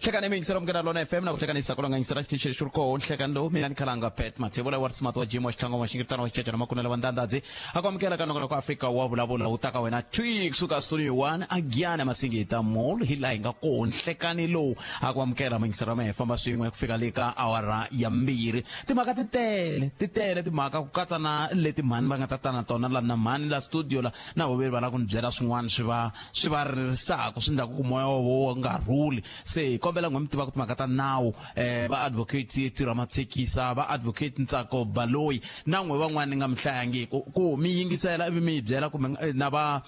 hlekani mingisela mkena lona FM na kuhlekanisa kolonga ngisela xitichi lexi ri koho hlekani lowu mina ni khalanga Pat Mathebula wa smart wa Jim wa xitlhango wa xingiritano wa xiceca na makunela wa ndandadzi a ku amukela ka nokona ku Afrika wa vulavula wu taka wena twi kusuka studio 1 agiana masingita mall hi laha hi nga koho hlekani lowu a ku amukela mingisela me famba swin'we ku fika le ka awara ya mbirhi timhaka titele timhaka ku katsa na leti mhani va nga ta tana tona la na mhani la studio la na voveri va la ku ni byela swin'wana swi va ririsaka swi endlaku ku moya wo nga rhuli se kombela n'we mi tiva ku timhaka ta nawu va advocate Tiramathekisa va advocate Ntsako Baloyi na n'we van'wana ni nga mi hlayangiki ku mi yingisela ivi mi byela kumbe na va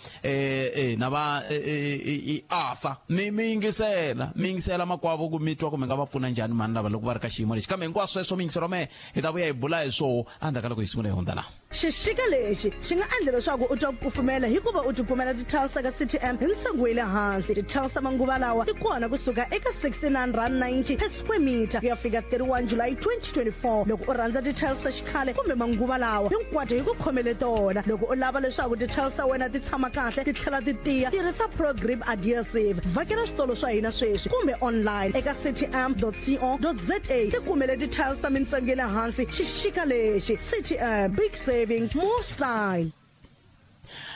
Arthur mi yingisela makwavo ku mi twa kumbe nga va pfuna njhani mani lava loko va ri ka xiyimo lexi kambe hinkwaswo sweswo mi yingisela me hi ta vuya hi bula hi swoho endzhaku ka loko hi sungula hi hundza laha xixika lexi xi nga endla leswaku u twa ku kufumela hikuva u tipfumela ti-tiles ta ka City Amp hi ntsengo wa le hansi ti-tiles ta manguva lawa ti kona kusuka eka 69.90 per square meter ku ya fika 31 July 2024 loko u rhandza ti-tiles ta xikhale kumbe manguva lawa hinkwato hi ku khomele tona loko u lava leswaku ti-tiles ta wena ti tshama kahle ti tlhela ti tiya tirhisa ProGrip adhesive vhakela switolo swa hina sweswi kumbe online eka cityamp.co.za ti kumele ti-tiles ta mintsengo ya le hansi xixika lexi City Amp big savings more style.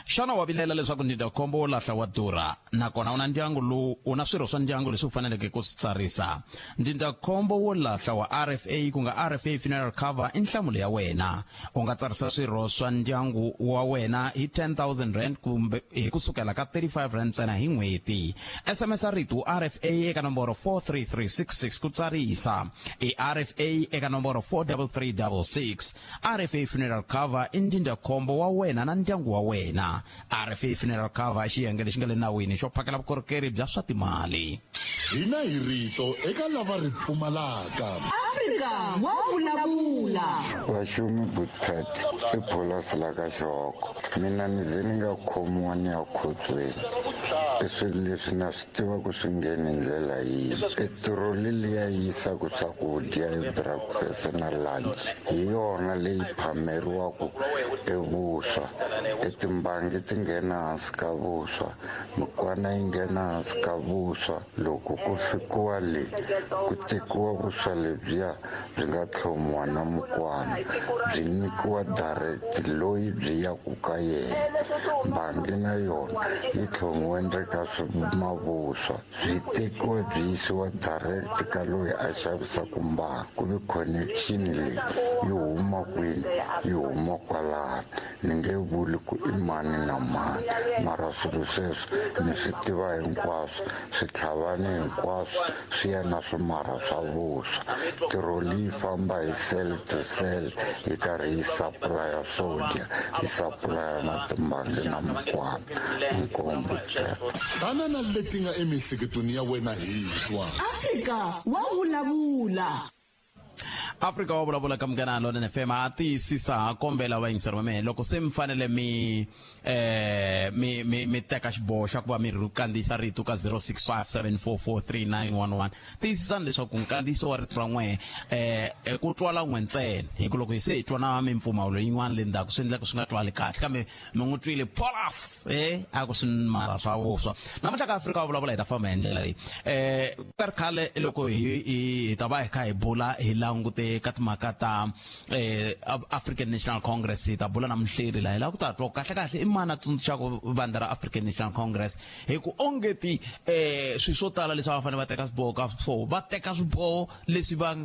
xana wa vilela leswaku ndzindzakhombo wo lahla wa durha nakona una ndyangu lowu una swirho swa ndyangu leswi u faneleke ku swi tsarisa ndzindzakhombo wo lahla wa RFA ku nga RFA funeral cover i nhlamulo ya wena u nga tsarisa swirho swa ndyangu wa wena hi 10,000 rand kumbe hi kusukela ka 35 rand ntsena hi n'hweti SMS rito RFA eka nomboro 43366 ku tsarisa i RFA eka nomboro 43366 RFA funeral cover i ndzindzakhombo wa wena na ndyangu wa wena RFA funeral cover xiyenge lexi nga le nawini xo phakela vukorhokeri bya swa timali hina hi rito eka lava ri pfumalaka Afrika wa vulavula Vaxumi Butkat i pholasi la ka Xihoko mina ni ze ni nga khomiwa ni ya khotsweni i swilo leswi na swi tiva ku swi ngheni hi ndlela yihi i tiroli leya yisaku swakudya hi breakfast na lunch hi yona leyi phameriwaku evuswa timbangi ti nghena hansi ka vuswa mikwana yi nghena hansi ka vuswa loko ku fikiwa le ku tekiwa vuswa lebyiya byi nga tlhomiwa na mukwana byi nyikiwa direct loyi byi yaku ka yena mbangi na yona yi tlhomiwa endzeni ka mavuswa byi tekiwa byi yisiwa direct ka loyi a xavisaku mbangi ku vi connection leyi yi huma kwini yi huma kwalano ni nge vuli ku i mani na mani mara swilo sweswo ni swi tiva hinkwaswo switlhavani hinkwaswo swi ya na swimara swa vuswa tiroli yi famba hi cell to cell yi karhi yi supply swodya yi supply na timbangi na mukwana nkombo tanana leti nga emihleketweni ya wena hi twa Afrika wa vulavula Afrika wa vulavula ka Mugana Lona FM a tiyisisa kombela vayingiseri va mehe loko se mi fanele mi teka xiboho xa ku va mi kandziyisa rito ka 0657443911 tiyisisani leswaku nkandziyiso wa rito ra n'we ku twala n'we ntsena hi ku loko hi se hi twa na mimpfumawulo yin'wana le ndzhaku swi endleka swi nga twali kahle kambe mi n'wi twile polas a ku swi mara swa vuswa namuntlha ka Afrika wa vulavula hi ta famba hi ndlela leyi ka ri khale loko hi ta va hi kha hi bula hi langute ka timhaka ta African National Congress hi ta bula na muhleri laha hi lava ku ta twa kahle i mani a tsundzuxaka vandla ra African National Congress hi ku ongeti swilo swo tala leswi va fanele va teka swiboho ka swona va teka swiboho leswi va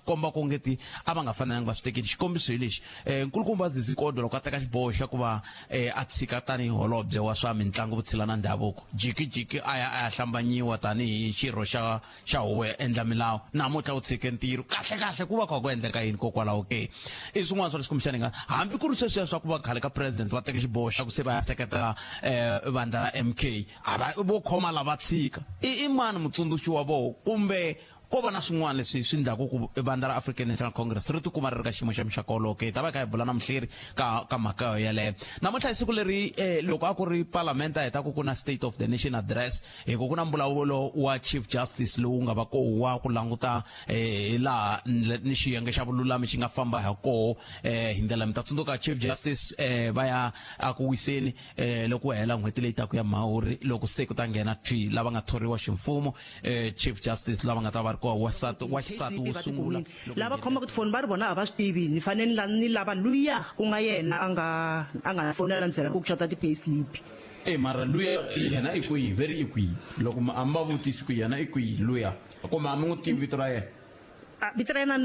komba ku ongeti a va nga fanelanga va swi tekeli xikombiso hi lexi nkulukumba Zizikondo loko a teka xiboho xa ku va a tshika tanihi holobye wa swa mitlangu vutshila na ndhavuko jikijiki a ya hlambanyiwa tanihi xirho xa huvo ya endla milawu namuntlha u tshike ntirho kahle ku va kha ku endleka yini kokwalaho ke i swin'wana swa leswi kumbexani nga hambi ku ri sweswiya swa ku va khale ka president va teka xiboho xa ku se va ya seketela vandla ra MK vo khoma lava tshika i mani mutsundzuxi wa voho kumbe ko vona swin'wana leswi swi ndlaku ku vandla ra African National Congress ri tikuma ri ri ka xiyimo xa mixakolo ke ta va ka hi bula na muhleri ka mhaka yaleyo namuntlha hi siku leri loko a ku ri parliament a heta ku na state of the nation address hi ku na mbulavulo wa chief justice lowu nga va koho wa ku languta laha ni xiyenge xa vululami xi nga famba ha koho hi ndlela mi ta tsundzuka chief justice va ya aku wiseni loko hela n'hweti leyi taku ya Mhawuri loko se ku ta nghena lava nga thoriwa ximfumo chief justice lava nga ta va ri koho wa xisati wo sungula lava khoma ku tifoni va ri vona a va swi tivi ni fanele ni lava luya ku nga yena a nga fonela ntsena ku xota ti-payslip mara luya yena i kwihi very i kwihi loko a mi va vutisi ku yena i kwihi luya kumbe a mi n'wi tivi vito ra yena vito ra yena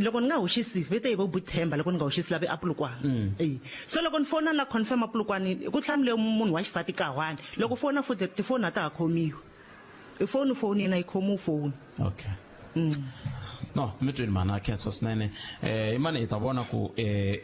loko ni nga hoxisi vito yi vo Buthemba loko ni nga hoxisi lava Apulukwana so loko ni fona la confirm Apulukwana ku hlamule munhu wa xisati kahwani loko fona futhi tifoni a ta ha khomiwi ifoni yena yi khomiwi foni okay no mi twini mana khensa swinene imani hi ta vona ku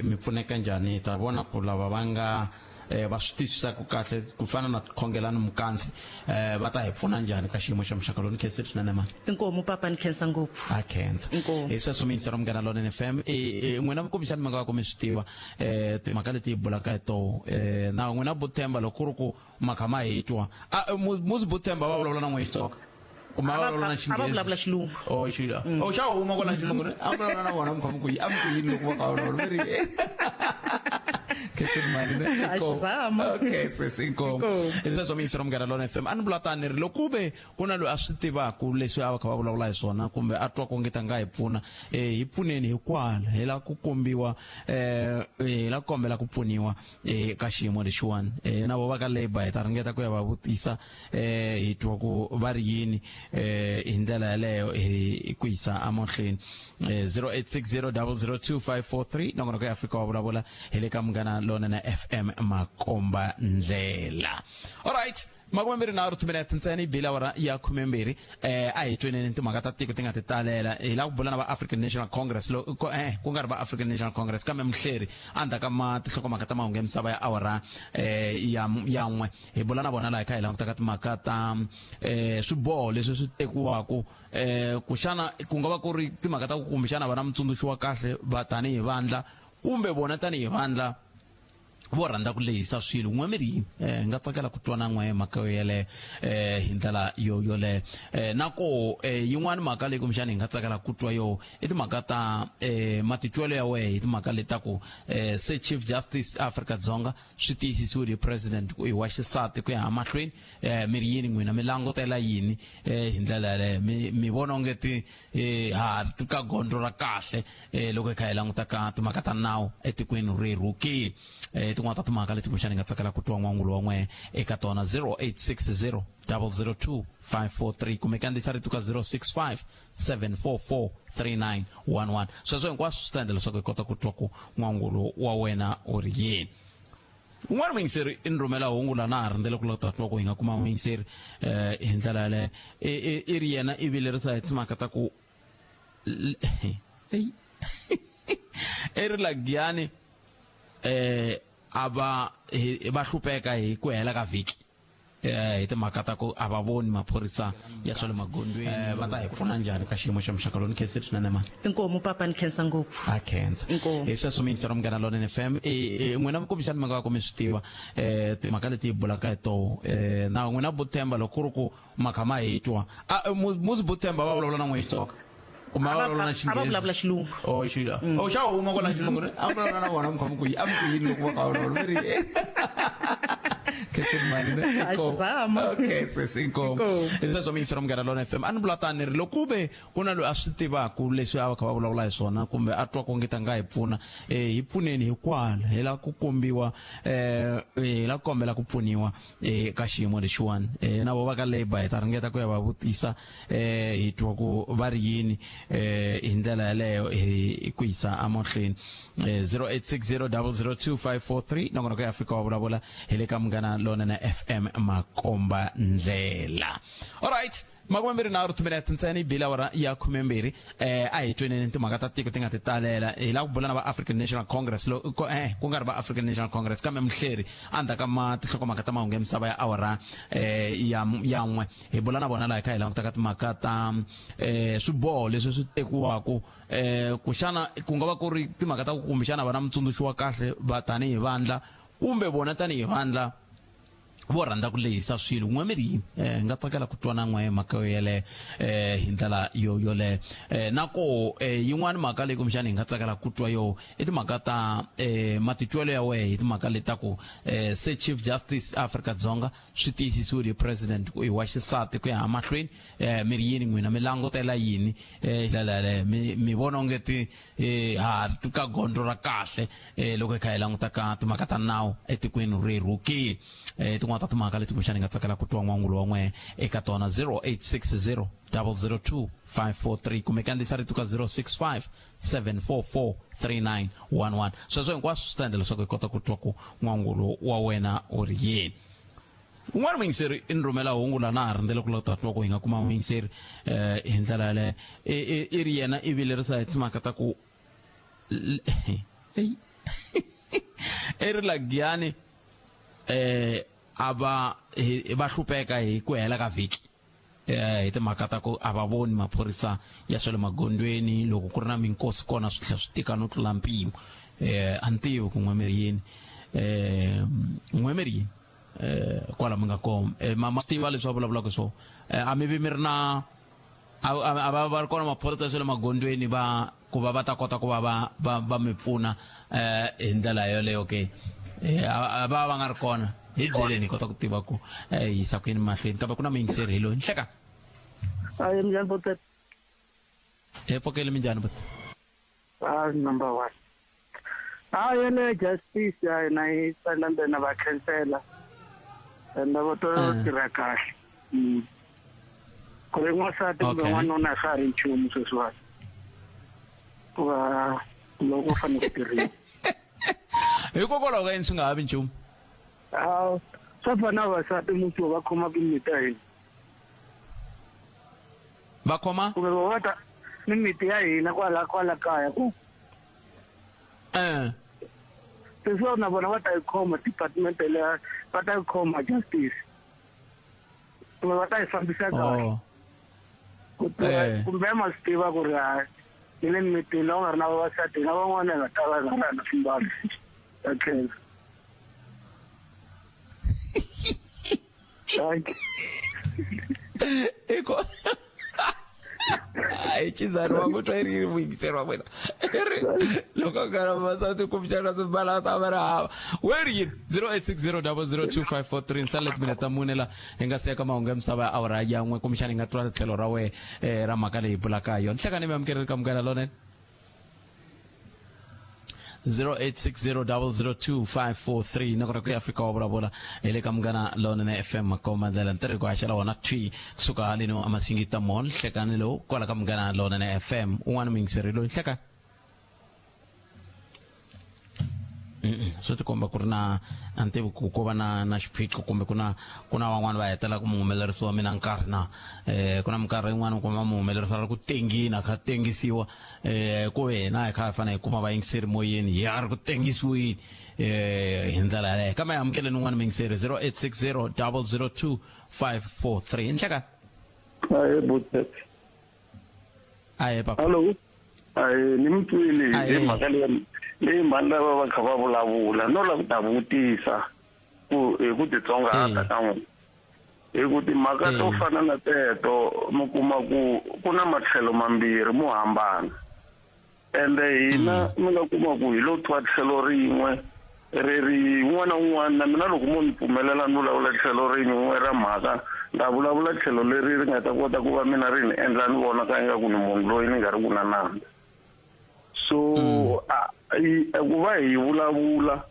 mi pfuneka njhani hi ta vona ku lava va nga va swi twisisaka kahle ku fana na Khongelani Mukanzi va ta hi pfuna njhani ka xiyimo xa muxaka lowu ni khensile swinene mani inkomu papa ni khensa ngopfu a khensa hi sweswo mi yingisela Munghana Lonene FM n'wina kumbexani mi nga va ku mi swi tiva timhaka leti hi bulaka hi toho na n'wina Buthemba loko ku ri ku makha ma hi twa muzi Buthemba va vulavula na n'we Xitsonga ava vulavula xilungu xa huma kona xilungu a vulavula na vona mukhamu ku yi a mi ku yini loko va ka vulavula okay inkomo iseswo mi yingisela Munghana Lonene FM a ni vula tani ri loko ve ku na loyi a swi tivaku leswi a va kha va vulavula hi swona kumbe a twa ku ngeta nga hi pfuna hi pfuneni hikwala hi la ku kombiwa hi la ku kombela ku pfuniwa ka xiyimo lexiwani na vo va ka Labour hi ta ringeta ku ya va vutisa hi twa ku va ri yini hi ndlela yaleyo hi ku yisa amahlweni 0860 002 nongona ku ya Afrika wa vulavula hi le ka Munghana Lonene FM Makomba Ndlela. All right, makumbembiri na 2 minutes ntsena ibila wara ya 12 a hi twenene timhaka ta tiko tinga titalela hi la ku bula na va African National Congress ku nga ri va African National Congress kambe muhleri anda ka tihlokomhaka ta mahungu ya misava ya awara ya n'we hi bula na vona laha kha hi langutaka timhaka ta swiboho leswi swi tekiwaku ku xana ku nga va ku ri timhaka ta ku kumbexana va na mutsundzuxi wa kahle va tanihi vandla kumbe vona tanihi vandla vo rhandza ku lehisa swilo n'we miri nga tsakela ku twana n'we mhaka yele hi ndlela yoleyo nako yin'wana mhaka leyi kumbexana hi nga tsakela ku twa yo i timhaka ta matitwelo ya wehe hi timhaka letaku se Chief Justice Afrika-Dzonga swi tiyisisiwile hi president ku i wa xisati ku ya mahlweni mi ri yini n'wina mi langutela yini hi ndlela yaleyo mi vona ongeti ka gondzo ra kahle loko hi kha hi languta ka timhaka ta nawu etikweni rerhu ke tin'wana ta timhaka leti kumbexana hi nga tsakela ku twa n'wangulo wa n'we eka tona 0860 002 543 kumbe kandziyisa rito ka 065 744 3911 sweswo hinkwaswo swi ta endla leswaku hi kota ku twa ku n'wangulo wa wena u ri yini un'wana muyingiseri i ni rhumela hungu la na ha rindzele ku lata twa ku hi nga kuma muyingiseri hi ndlela yaleyo i ri yena i vilerisa hi timhaka ta ku i ri Lagiyani ava va hlupeka hi ku hela ka vhiki hi timhaka ta ku a va voni maphorisa ya swa le magondweni va ta hi pfuna njhani ka xiyimo xa muxaka lowu ni khensile swinene mani inkomu papa ni khensa ngopfu a khensa hi sweswo mi yingisela Munghana Lonene FM n'wina kumbexani mi nga va ku mi swi tiva timhaka leti hi bulaka hi toho na n'wina Buthemba loko ku ri ku makha ma hi twa muzi Buthemba va vulavula na n'we Xitsonga ava vulavula xilungu xa huma kona xilungu a vulavula na vona mukhamu ku yi a mi ku yini loko va ka vulavula mi ri inkomo iseswo mi yingisela Munghana Lonene FM a ni vula tani ri loko ve ku na loyi a swi tivaku leswi a va kha va vulavula hi swona kumbe a twa ku ngeta nga hi pfuna hi pfuneni hikwala hi la ku kombiwa hi la ku kombela ku pfuniwa ka xiyimo lexiwani na vo va ka Labour hi ta ringeta ku ya va vutisa hi twa ku va ri yini hi ndlela yaleyo hi ku yisa amahlweni 0860 002 543 nongona ku ya Afrika wa vulavula hi le ka Munghana lona na FM Makomba Ndlela. All right, makumembiri na 2 ntsena ibila wara ya 12 a hi twenene ntimhaka ta tiko tinga titalela la ku bulana ba African National Congress ku nga ri ba African National Congress kambe mhleri anda ka tihlokomhaka ta mahungu emisava ya awara ya n'we hi bulana bona la ka hi languta ka timhaka ta swiboho leswi swi tekiwaka ku xana ku nga va ku ri timhaka ta ku kumbexana va na mutsundzuxi wa kahle va tanihi vandla kumbe bona tanihi vandla vo rhandza ku lehisa swilo n'wameri nga tsakela ku twana n'we mhaka yele hi ndlela yole nako yin'wana mhaka leyi kumbexana hi nga tsakela ku twa yo i timhaka ta matitwelo ya wehe hi timhaka leti ta ku se Chief Justice Afrika-Dzonga swi tiyisisiwile hi president i wa xisati ku ya mahlweni mi ri yini n'wina mi langutela yini ndlela leyo mi vona ongeti ha ka gondzo ra kahle loko hi kha hi languta ka timhaka ta nawu etikweni rerhu ke tin'wana ta timhaka leti kumbexana hi nga tsakela ku twa n'wangulo wa n'we eka tona 0860 002 543 kumbe kandziyisa rito ka 065 744 3911 sweswo hinkwaswo swi ta endla leswaku hi kota ku twa ku n'wangulo wa wena u ri yini. Un'wana muyingiseri i ni rhumela hungu la na ha rindzele ku lota twa ku hi nga kuma muyingiseri hi ndlela yaleyo i ri yena i vilerisa hi timhaka ta ku i ri lagiyani aba va hlupeka hi ku hela ka vhiki hi timhaka ta ku a va voni maphorisa ya swa le magondweni loko ku ri na minkosi kona swi tlhela swi tika no tlula mpimo a ni tivi ku n'wameri yini n'wameri yini kwala mi nga koma ma tiva leswi va vulavulaka so a mi vi mi ri na a va ri kona maphorisa ya swa le magondweni va ku va ta kota ku va va mi pfuna hi ndlela yoleyo ke va nga ri kona hi byeleni hi kota ku tiva ku yisa ku yini mahlweni kambe ku na muyingiseri hi loyi ni hleka njhani Botet? Pfokele minjhani but Number 1 yene justice na yi tsandzana na va cancela enda vo to tirha kahle ku ri n'wansati kumbe n'wanuna swa ri nchumu sweswiwani ku va loko u fanele ku tirhisa hikokwalaho ka yini swi nga ha vi nchumu swa fana vavasati muti va khoma mimiti ya hina va khoma kumbe va ta mimiti ya hina kwala kaya ku leswo na vona va ta yi khoma department leya va ta yi khoma justice kumbe va ta yi fambisa kahle kumbe ma swi tiva ku ri ni le mimitini laha u nga ri na vavasati na van'wana va ta va nga ri na swimbalo ya tlhela iko ai chizani wangu twairi muyingiseri wena loko ngara masati kumshana swimbala ta va ri hava where yini 0860 002 nsalet minutes ta mune la hi nga siyaka mahungu ya misava ya awara ya n'we kumixana hi nga twa tlhelo ra wehe ra mhaka leyi hi bulaka hi yona hlekani mi amukereri ka mugana lonene 0860 002 543 nakona ku Afrika wa vulavula hi le ka mugana lonene FM Makomba Ndlela ntirhi ku haxela wona twi kusuka haleni amasingita mall hlekani lowu kwala ka mugana lonene FM un'wana muyingiseri loyi hleka swi tikomba ku ri na antivi ku va na xiphiqo kumbe ku na van'wana va hetela ku muhumelerisi wa mina nkarhi na ku na minkarhi yin'wana u kuma muhumelerisi ra ku tengini a kha tengisiwa ku hina hi kha hi fanele hi kuma vayingiseri moyeni hi ri ku tengisiwini hi ndlela yaleyo kambe hi amukeleni un'wana muyingiseri 0860 002 543 nhleka Botet papa hallo ni mi twile hi mhaka leyi mhani lava va kha va vulavula no lava ku ta vutisa ku hi ku titsongahata ka n'wina hi ku timhaka to fana na teto mi kuma ku ku na matlhelo mambirhi mo hambana ende hina mi nga kuma ku hi lo twa tlhelo rin'we ri un'wana na un'wana na mina loko mo ni pfumelela ni vulavula tlhelo rin'we ra mhaka nda vulavula tlhelo leri ri nga ta kota ku va mina ri ni endla ni vona ka ingaku ni munhu loyi ni nga ri ku na nandza so ku va hi vulavula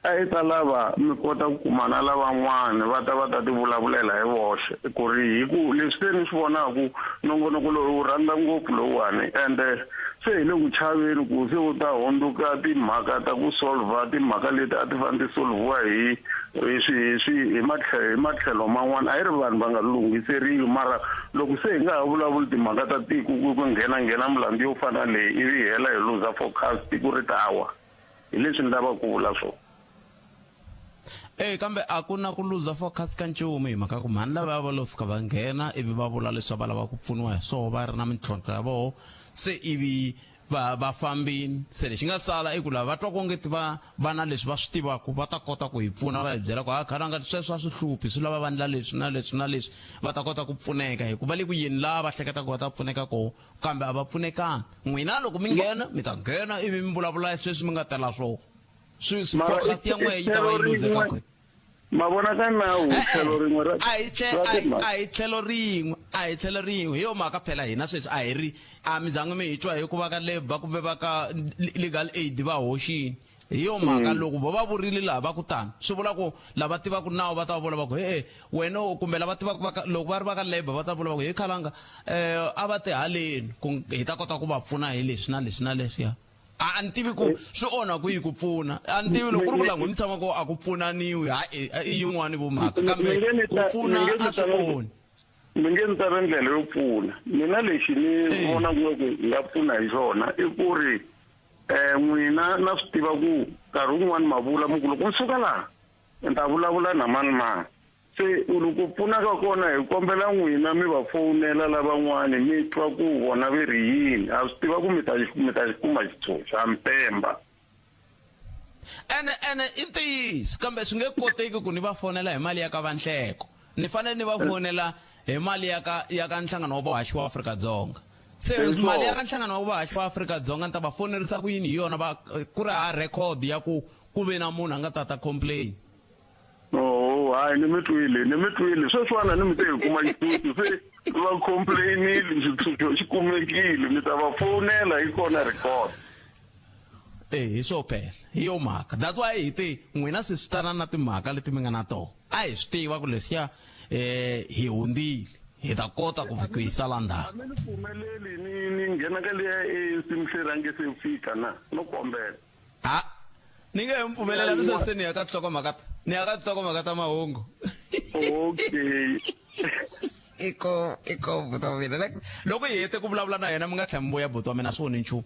a yi ta lava mi kota ku kumana lavan'wana va ta ti vulavulela hi voxe ku ri hi ku leswi ni swi vonaku nongonoko lowu wu rhandza ngopfu lowuwani ende se hi le ku chaveni ku se u ta hundzuka timhaka ta ku solva timhaka leti a ti fanele ti solviwa hi hi matlhelo man'wana a hi ri vanhu va nga lunghiseriwi mara loko se hi nga ha vulavuli timhaka ta tiko ku nghena milandzu yo fana leyi ivi hi hela hi luza focus tiko ri tawa hi leswi ni lava ku vula swona. kambe a ku na ku luza focus ka nchumu hi mhaka ku mhani lava va lo fika va nghena ivi va vula leswi va lava ku pfuniwa hi swona va ri na mintlhontlho ya vona se ivi va fambini se lexi nga sala i ku lava va twa ku ngeti va na leswi va swi tivaka va ta kota ku hi pfuna va hi byela ku khalanga sweswo a swi hluphi swi lava va endla leswi na leswi na leswi va ta kota ku pfuneka hikuva le ku yini laha va hleketaka va ta pfuneka kona kambe a va pfunekanga n'wina loko mi nghena mi ta nghena ivi mi vulavula sweswi mi nga tela swona focus ya n'wehe yi ta va yi luzeka kwe mavonaka nawu tlhelo rin'we ra a hi tlhelo rin'we hi yo mhaka phela hina sweswi a hi ri a mi zangi mi hi twa hi ku va ka labour kumbe va ka legal aid va hoxini hi yo mhaka loko va vurile laha va ku tani swi vula ku lava tivaka nawu va ta vula va ku wena kumbe lava tivaka loko va ri va ka labour va ta vula va ku khalanga a va te haleni ku hi ta kota ku va pfuna hi leswi na leswi na leswiya a ni tivi ku swi onha ku yi ku pfuna a ni tivi loko ku ri ku langu ni tshama ku a ku pfunaniwi i yin'wani vumhaka kambe ku pfuna a swi onhi mi nge ni tsala ndlela yo pfuna mina lexi ni vona ku hi nga pfuna hi swona i ku ri n'wina na swi tiva ku nkarhi wun'wani ma vula mi ku loko ni suka laha ni ta vulavula na mani mani se loko pfuna ka kona hi kombela n'wina mi va fowunela lavan'wani mi twa ku vona ve ri yini a swi tiva ku mi ta xi kuma xitshunxa mpemba ene i ntiyiso kambe swi nge koteki ku ni va fonela hi mali ya ka vanhleko ni fanele ni va fonela hi mali ya ka nhlangano wa vahaxi wa Afrika-Dzonga se mali ya ka nhlangano wa vahaxi wa Afrika-Dzonga ni ta va fonerisa ku yini hi yona ku ri record ya ku ve na munhu a nga tata complain hayi ni mi twile sweswiwana ni mi te hi kuma xitshunxo se va complainile xitshunxo xi kumekile mi ta va fowunela hi kona record hi swo phela hi yo mhaka that's why hi te n'wina se swi tana na timhaka leti mi nga na tona a hi swi tiva ku leswiya hi hundzile hi ta kota ku hi sala ndzhaku mi ni pfumeleli ni nghena ka liya esimhlerange se fika na no kombela ni nge mi pfumelela mi sweswi ni ya ka nhlokomhaka ta mahungu okay iko buto wa mina loko hi hete ku vulavula na yena mi nga tlhela mi vuya buto wa mina a swi voni nchumu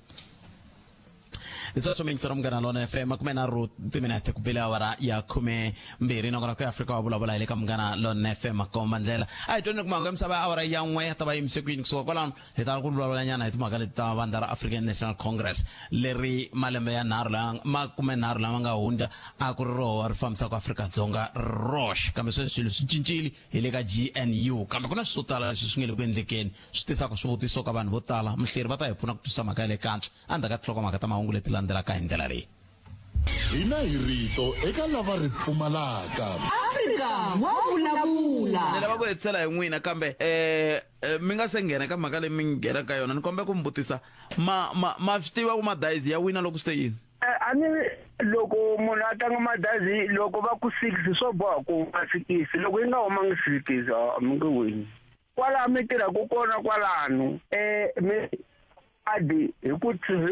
Isasho mingisara mgana lona FM kume na ro timinete kupela awara ya 12 na kona ku Africa wa vulavula ile ka mgana lona FM komba ndlela ai tone kuma ngamsaba awara ya nwe ta ba imse kwini so kola heta ku vulavula nyana hitima ka leta bandara African National Congress leri malembe ya narla ma kume narla manga hunda a ku ro ri famisa ku Afrika-Dzonga rosh kambe swi cincili ile ka GNU kambe kuna swo tala swi ngele ku endlekeni swi tisa ku swivutiso ka vanhu vo tala mhleri va ta hi pfuna ku tisa maka ile kantsi anda ka nhlokomhaka ta mahungu leti landela ka hindlela leyi hina hi rito eka lava ri pfumalaka Afrika wa vulavula ni lava ku hetsela hi n'wina kambe mi nga se nghena ka mhaka leyi mi nghena ka yona ni kombela ku mi vutisa ma swi tiva ku madayizi ya wina loko swi te yini a ni loko munhu a tlanga madayizi loko va ku 6 swo boha ku va 6 loko yi nga humangi 6 mi nge wini kwalaha mi tirhaku kona kwalano mi adi hi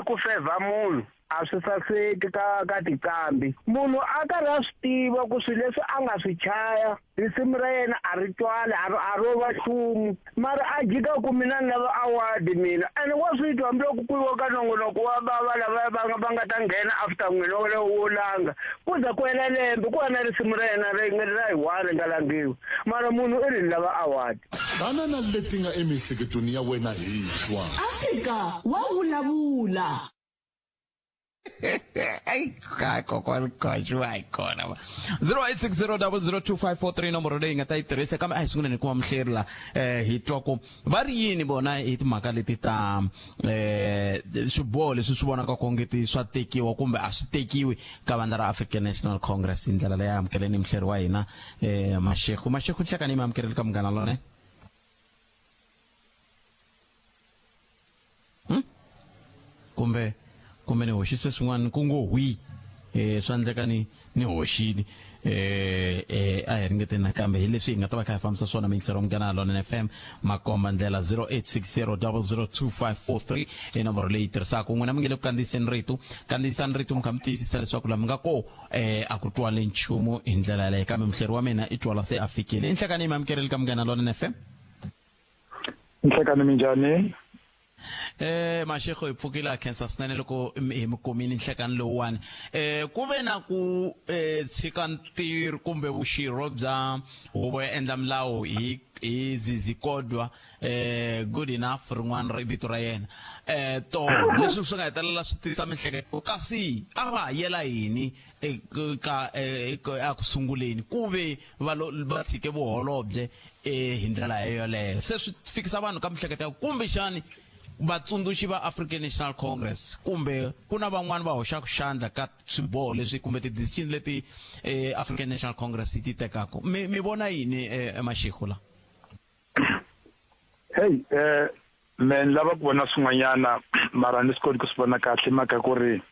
ku favor munhu a swi saseki ka tikambi munhu a karhi a swi tiva ku swilo leswi a nga swi chaya risimu ra yena a ri twali a ro va nchumu mara a jika ku mina ni lava awadi mina ene wa swi twa hambiloko ku yiwa ka nongonoko wa lava va nga ta nghena after n'wina wo langa ku za ku hela lembe ku va na risimu ra yena ra hi one nga langiwi mara munhu i ri ni lava awadi tana na leti nga emihleketweni ya wena hi twa Afrika wa vulavula ai kokwana koxu ai kona 0860002543 nomboro leyi nga ta yi tirhisa kambe a hi sunguleni ku va mhleri la hi twa ku va ri yini bona hi timhaka leti ta swiboho leswi swi vonaka kongeti swa tekiwa kumbe a swi tekiwi ka vandla ra African National Congress hi ndlela leyi amukeleni mhleri wa hina Mashego hlekani mi amukeleli ka munghana lona kumbe ni hoxise swin'wana ku ngo hwi swa endleka ni hoxini a hi ringeteni nakambe hi leswi hi nga ta va kha hi fambisa swona mingisero munghana Lona FM makomba ndlela 0860002543 hi nomboro leyi tirhisaka n'wina mi nge le ku kandziyiseni rito mi kha mi tiyisisa leswaku laha mi nga ko a ku twale nchumu hi ndlela yaleyo kambe muhleri wa mina i twala se a fikile i nhlekani mi amukeleli ka munghana Lona FM nhlekani minjhani Mashego hi pfukile khensa swinene loko hi mukomini nhlekani lowuwani ku ve na ku tshika ntirho kumbe vuxirho bya huvo ya endla milawu hi Zizikodwa good enough rin'wana ri vito ra yena to leswi swi nga hetelela swi tisa mihleketo kasi a va yela yini a ku sunguleni ku ve va tshike vuholobye hi ndlela yoleyo se swi fikisa vanhu ka mihleketo ya kumbe xani vatsundzuxi va African National Congress kumbe ku na van'wani va hoxaka xandla ka swiboho leswi kumbe ti-decisions leti African National Congress ti tekaka mi vona yini Mashego la hey men lava ku vona swin'wanyana mara ni swi koti ku swi vona kahle mhaka ku ri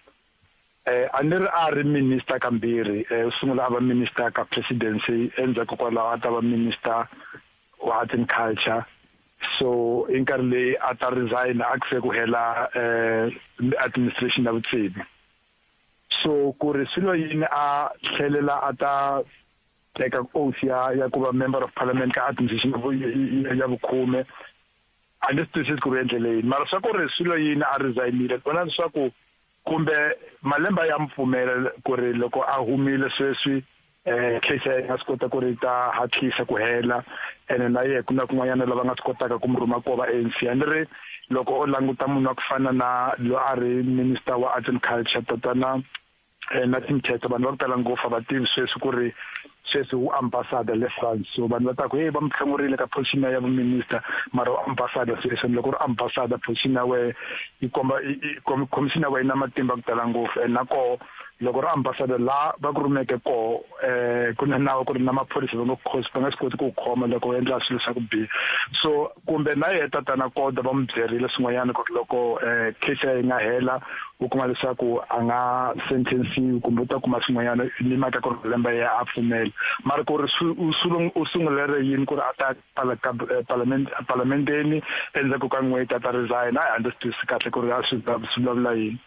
a ni ri a ri minister kambirhi u sungula a va minister ka presidency endzhaku kwalaho a ta va minister wa arts and culture so in nkarhi leyi a ta resign a ku se ku hela administration ya vutsebi so ku ri swilo yini a tlhelela a ta teka oath ya ku va member of parliament ka administration ya vukhume a ni swi ku ri endleleni mara swa ku ri swilo yini a resignile vona leswaku kumbe malembe ya mpfumela ku ri loko a humile sweswi case ya swi kota ku ri ta hatlisa ku hela ene na ye ku na kun'wanyana lava nga swi kotaka ku mi rhuma ko va ANC a ni ri loko o languta munhu wa ku fana na lo a ri minister wa arts and culture tatana na Timthetho vanhu va ku tala ngopfu va tivi sweswi ku ri sweswi u ambassador le France so vanhu va ta ku hey va mutlangurile ka position ya vuminister mara u ambassador sweswi loko ri ambassador position ya we yi komba commission ya we na matimba ku tala ngopfu and nako loko ri ambassador la va ku rumeke ko ku na nawu ku ri na maphorisa va nga swi koti ku khoma loko endla swilo swa ku biha so kumbe na yeta tana koda va mu byerile swin'wanyana ku loko case yi nga hela u kuma leswaku a nga sentence kumbe u ta kuma swin'wanyana ni mhaka ku ri lembe ya a pfumela mara ku ri u sungulere yini ku ri a ta parlamenteni endzhaku ka n'hweti a ta resign a hi understand kahle ku ri a swi vulavula yini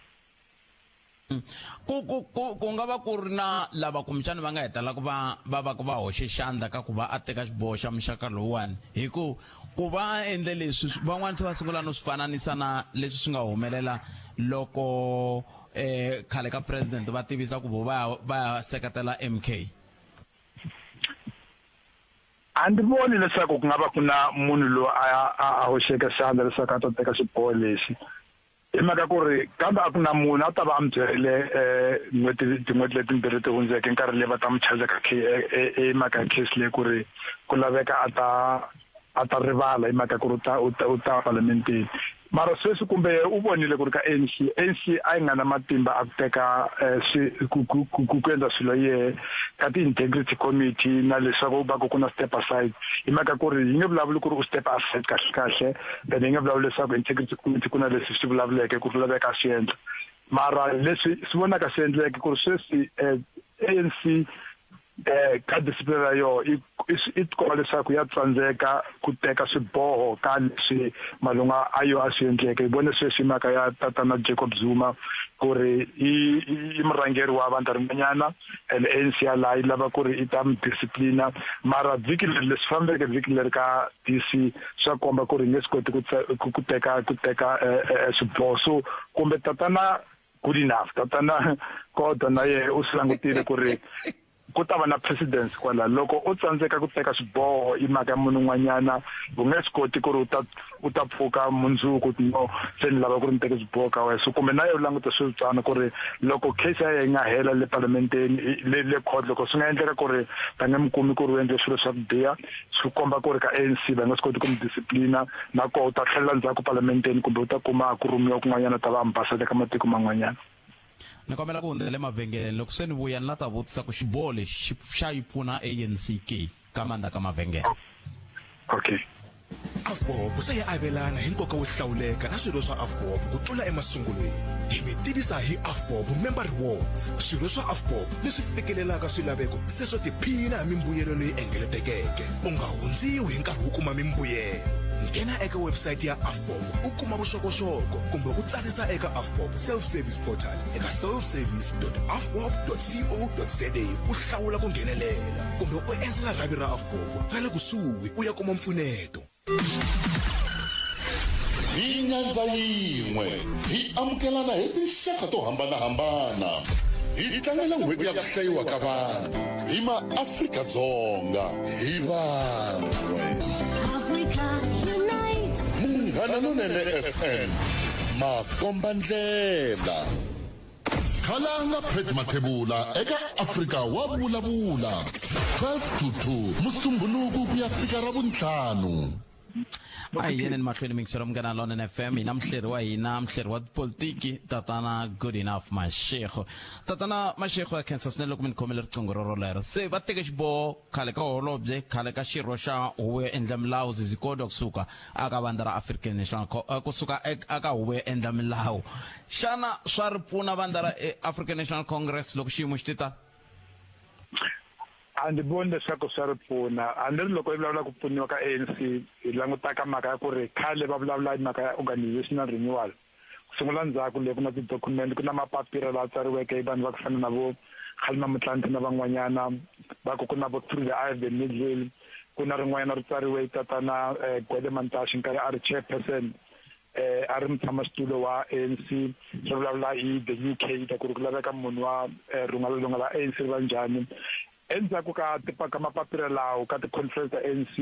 ku nga va ku ri na lava kumbexani va nga hetela ku va hoxe xandla ka ku va a teka xiboho xa muxaka lowuwani hi ku va endle leswi van'wani se va sungula no swi fananisa na leswi swi nga humelela loko khale ka president va tivisa ku va ya seketela MK a ndzi voni leswaku ku nga va ku na munhu loyi a hoxeka xandla leswaku a ta teka xiboho lexi hi mhaka ku ri kambe a ku na munhu a ta va a mi byerile tin'hweti letimbirhi ti hundzeke nkarhi leyi va ta mi chazeka hi mhaka ya case leyi ku ri ku laveka a ta rivala hi mhaka ku ri u ta parlamenteni mara sweswi kumbe u vonile ku ri ka ANC a yi nga na matimba a ku teka ku endla swilo yehe ka ti-integrity committee na leswaku va ku na step aside hi mhaka ku ri yi nge vulavuli ku ri u step aside kahle then yi nge vulavuli leswaku integrity committee ku na leswi swi vulavuleke ku ri laveka swi endla mara leswi swi vonaka swi endleke ku ri sweswi ANC ka discipline ya yo i tikomba leswaku ya tsandzeka ku teka swiboho ka leswi malunga a yo a swi endleke hi vone sweswi mhaka ya tatana Jacob Zuma ku ri i murhangeri wa vanhu rin'wanyana and ANC ya laha yi lava ku ri i ta mi disciplina mara vhiki leri leswi fambeke vhiki leri ka DC swa komba ku ri nge swi koti ku teka swiboho so kumbe tatana good enough tatana kodwa na ye u swi langutile ku ri ku ta va na presidents kwala loko u tsandzeka ku teka swiboho i mhaka munhu un'wanyana u nge swi koti ku ri u ta pfuka mundzuku no se ni lava ku ri ni teke swiboho ka wena so kumbe na ye u languta switswana ku ri loko case ya nga hela le parlamenteni le court loko swi nga endleka ku ri va nge mi kumi ku ri u endle swilo swa ku biha swi komba ku ri ka ANC va nga swi koti ku mi disciplina nako u ta tlhelela ndzhaku parlamenteni kumbe u ta kuma ku rhumiwa kun'wanyana ta va ambassador ka matiko man'wanyana ni kombela ku hundzele mavhengeleni loko se ni vuya ni la ta vutisa ku xiboho lexi xa yi pfuna ANC ka mandla ka mavhengele okay Afbob se ya avelana hi nkoka wo hlawuleka na swilo swa Afbob ku tlula emasungulweni. Hi mi tivisa hi Afbob Member Rewards, swilo swa Afbob leswi fikelelaka swilaveko se swo tiphina hi mimbuyelo leyi engeletekeke. U nga hundziwi hi nkarhi wo kuma mimbuyelo. Nghena eka website ya Afbob u kuma vuxokoxoko kumbe ku tsarisa eka Afbob self-service portal eka selfservice.afbob.co.za u hlawula ku nghenelela kumbe u endzela rhavi ra Afbob ra le kusuhi u ya kuma mpfuneto. Hi nyandza yin'we hi amukelana hi tinxaka to hambanahambana. Hi tlangela n'hweti ya ku hlayiwa ka vanhu hi maAfrika-Dzonga hi van'we. Munghana Lonene FM makomba ndlela. Khalanga Pret Mathebula eka Afrika wa vulavula 12 to 2 Musumbhunuku ku ya fika ra vuntlhanu. Ayini mahlweni mingisero Munghana Lonene FM inamhleri wa hina mhleri wa politiki tatana Good Enough Mashego. Tatana Mashego ya Kansas nelo ku minikhomela riqingho ro rolero. Se va teke xiboho khale ka holobye khale ka xirho xa huvo endla milawu zikodo kusuka aka vandla ra African National kusuka aka huvo endla milawu. Xana swa ri pfuna vandla ra African National Congress loko xiyimo xi tita? Andi voni leswaku swa ri pfuna andri loko i vulavula ku pfuniwa ka ANC hi langutaka mhaka ya ku ri khale va vulavula hi mhaka ya organizational renewal ku sungula ndzhaku leyi ku na ti-document ku na mapapira laha tsariweke hi vanhu va ku fana na vo Kgalema Motlanthe na van'wanyana va ku na vo Thuli Ivan Midley ku na rin'wanyana ri tsariwe tatana Gwede Mantashe nkarhi a ri chairperson a ri mutshamaxitulu wa ANC ri vulavula hi the UK ta ku ri ku laveka munhu wa rungula la ANC ri va njhani. Endzhaku ka mapapira lawo ka ti-conference ta ANC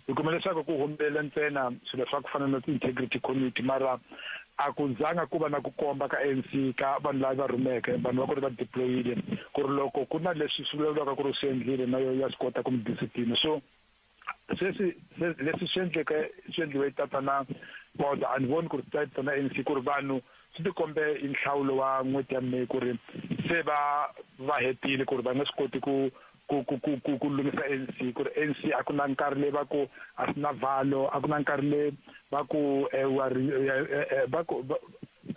hi kuma leswaku ku humbele ntsena swilo swa ku fana na ti-integrity committee mara a ku zanga ku va na ku komba ka ANC ka vanhu lava rhumeke vanhu va ku ri va deployile ku ri loko ku na leswi swi vulavulaka ku ri swi endlile na yo ya swi kota ku mi discipline. So leswi swi endliwe tatana boda a ni voni ku ri tatana ANC ku ri vanhu swi tikombe hi nhlawulo wa n'hweti ya May ku ri se va hetile ku ri va nga swi koti ku lumisa ANC ku ri ANC a ku na nkarhi leyi va ku a swi na valo a ku na nkarhi leyi va ku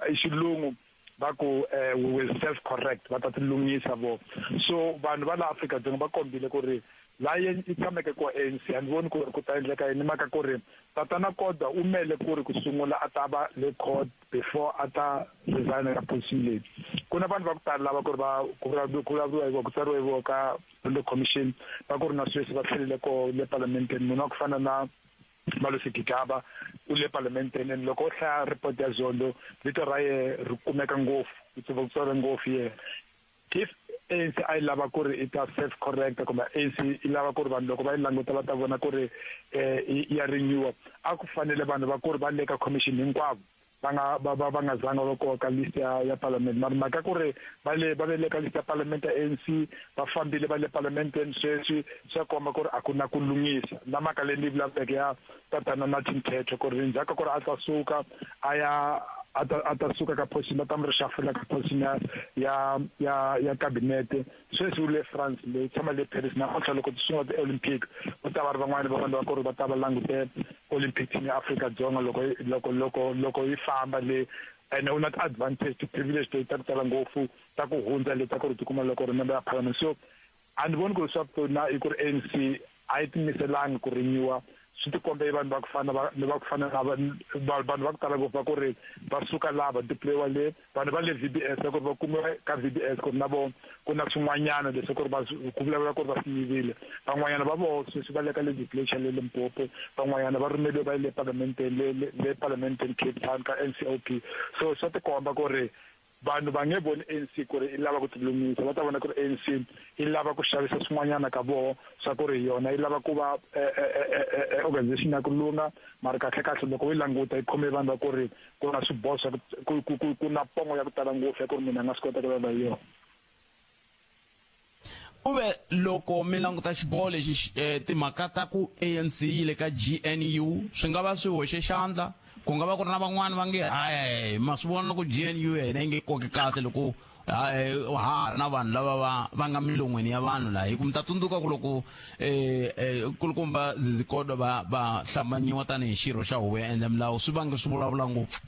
hi xilungu va ku will self correct va ta tilungisa vo. So vanhu va la Afrika-Dzonga va kombile ku ri la yi tshameke ku ANC a ni voni ku ri ku ta endleka yini mhaka ku ri tatana Kodwa u mele ku ri ku sungula a ta va le court before a ta resign ka position leyi. Ku na vanhu va ku tala lava ku ri va ku tsariwe hi vo ka the commission va ku ri na sweswi va tlhelile ko le parlamenteni munhu wa ku fana na Malusi Gigaba u le parlamenteni loko u hlaya report ya Zondo vito ra ye ri kumeka ngopfu ku tsariwe ngopfu ye. If ANC a lava ku ri ita self correct kumbe ANC i lava ku ri vanhu loko va yi languta va ta vona ku ri ya renew a ku fanele vanhu va ku ri va le ka commission hinkwavo va nga zanga va koka list ya parliament mara mhaka ku ri va le ka list ya parliament ya ANC va fambile va le parlamenteni sweswi swa komba ku ri a ku na ku lungisa na mhaka leyi ni vulavuleke ya tatana Martin Thetho ku ri ndzhaku ku ri a ta suka a ta suka ka position va ta mi ri xafula ka position ya kabinete sweswi u le France leyi tshama le Paris namuntlha loko ti sungula ti-Olympic ku ta va ri van'wana va vanhu va ku ri va ta va langute Olympic team ya Afrika-Dzonga loko yi famba le and u na ti-advantage ti-privilege leyi ta ku tala ngopfu ta ku hundza le ta ku ri tikuma loko ri member ya parliament. So a ni voni ku ri swa pfuna i ku ri ANC a yi timiselanga ku renewa swi tikombe vanhu va ku fana na vanhu va ku tala ngopfu va ku ri va suka laha va deployiwa le vanhu va le VBS ku ri va kumiwa ka VBS ku ri na vo ku na swin'wanyana leswi ku ri ku vulavula ku ri va swi yivile van'wanyana va vo sweswi va le ka legislation le Limpopo van'wanyana va rhumeliwe va le parlamenteni Cape Town ka NCOP. So swa tikomba ku ri vanhu va nge voni ANC ku ri i lava ku tilungisa va ta vona ku ri ANC i lava ku xavisa swin'wanyana ka voho swa ku ri yona i lava ku va organization ya ku lunga mara kahle loko yi languta yi khome vanhu va ku ri ku na swiboho ku na pongo ya ku tala ngopfu ya ku ri mina a nga swi kota ku lava hi yona. Uve loko mi languta xiboho lexi timhaka ta ku ANC yi le ka GNU swi nga va swi hoxe xandla ku nga va ku ri na van'wana va nge ma swi vona ku GNU yena yi nge koki kahle loko na vanhu lava va nga milon'weni ya vanhu laha hi ku mi ta tsundzuka ku loko kulukumba Zizikodo va hlambanyiwa tanihi xirho xa huvo ya endla milawu swi vange swi vulavula ngopfu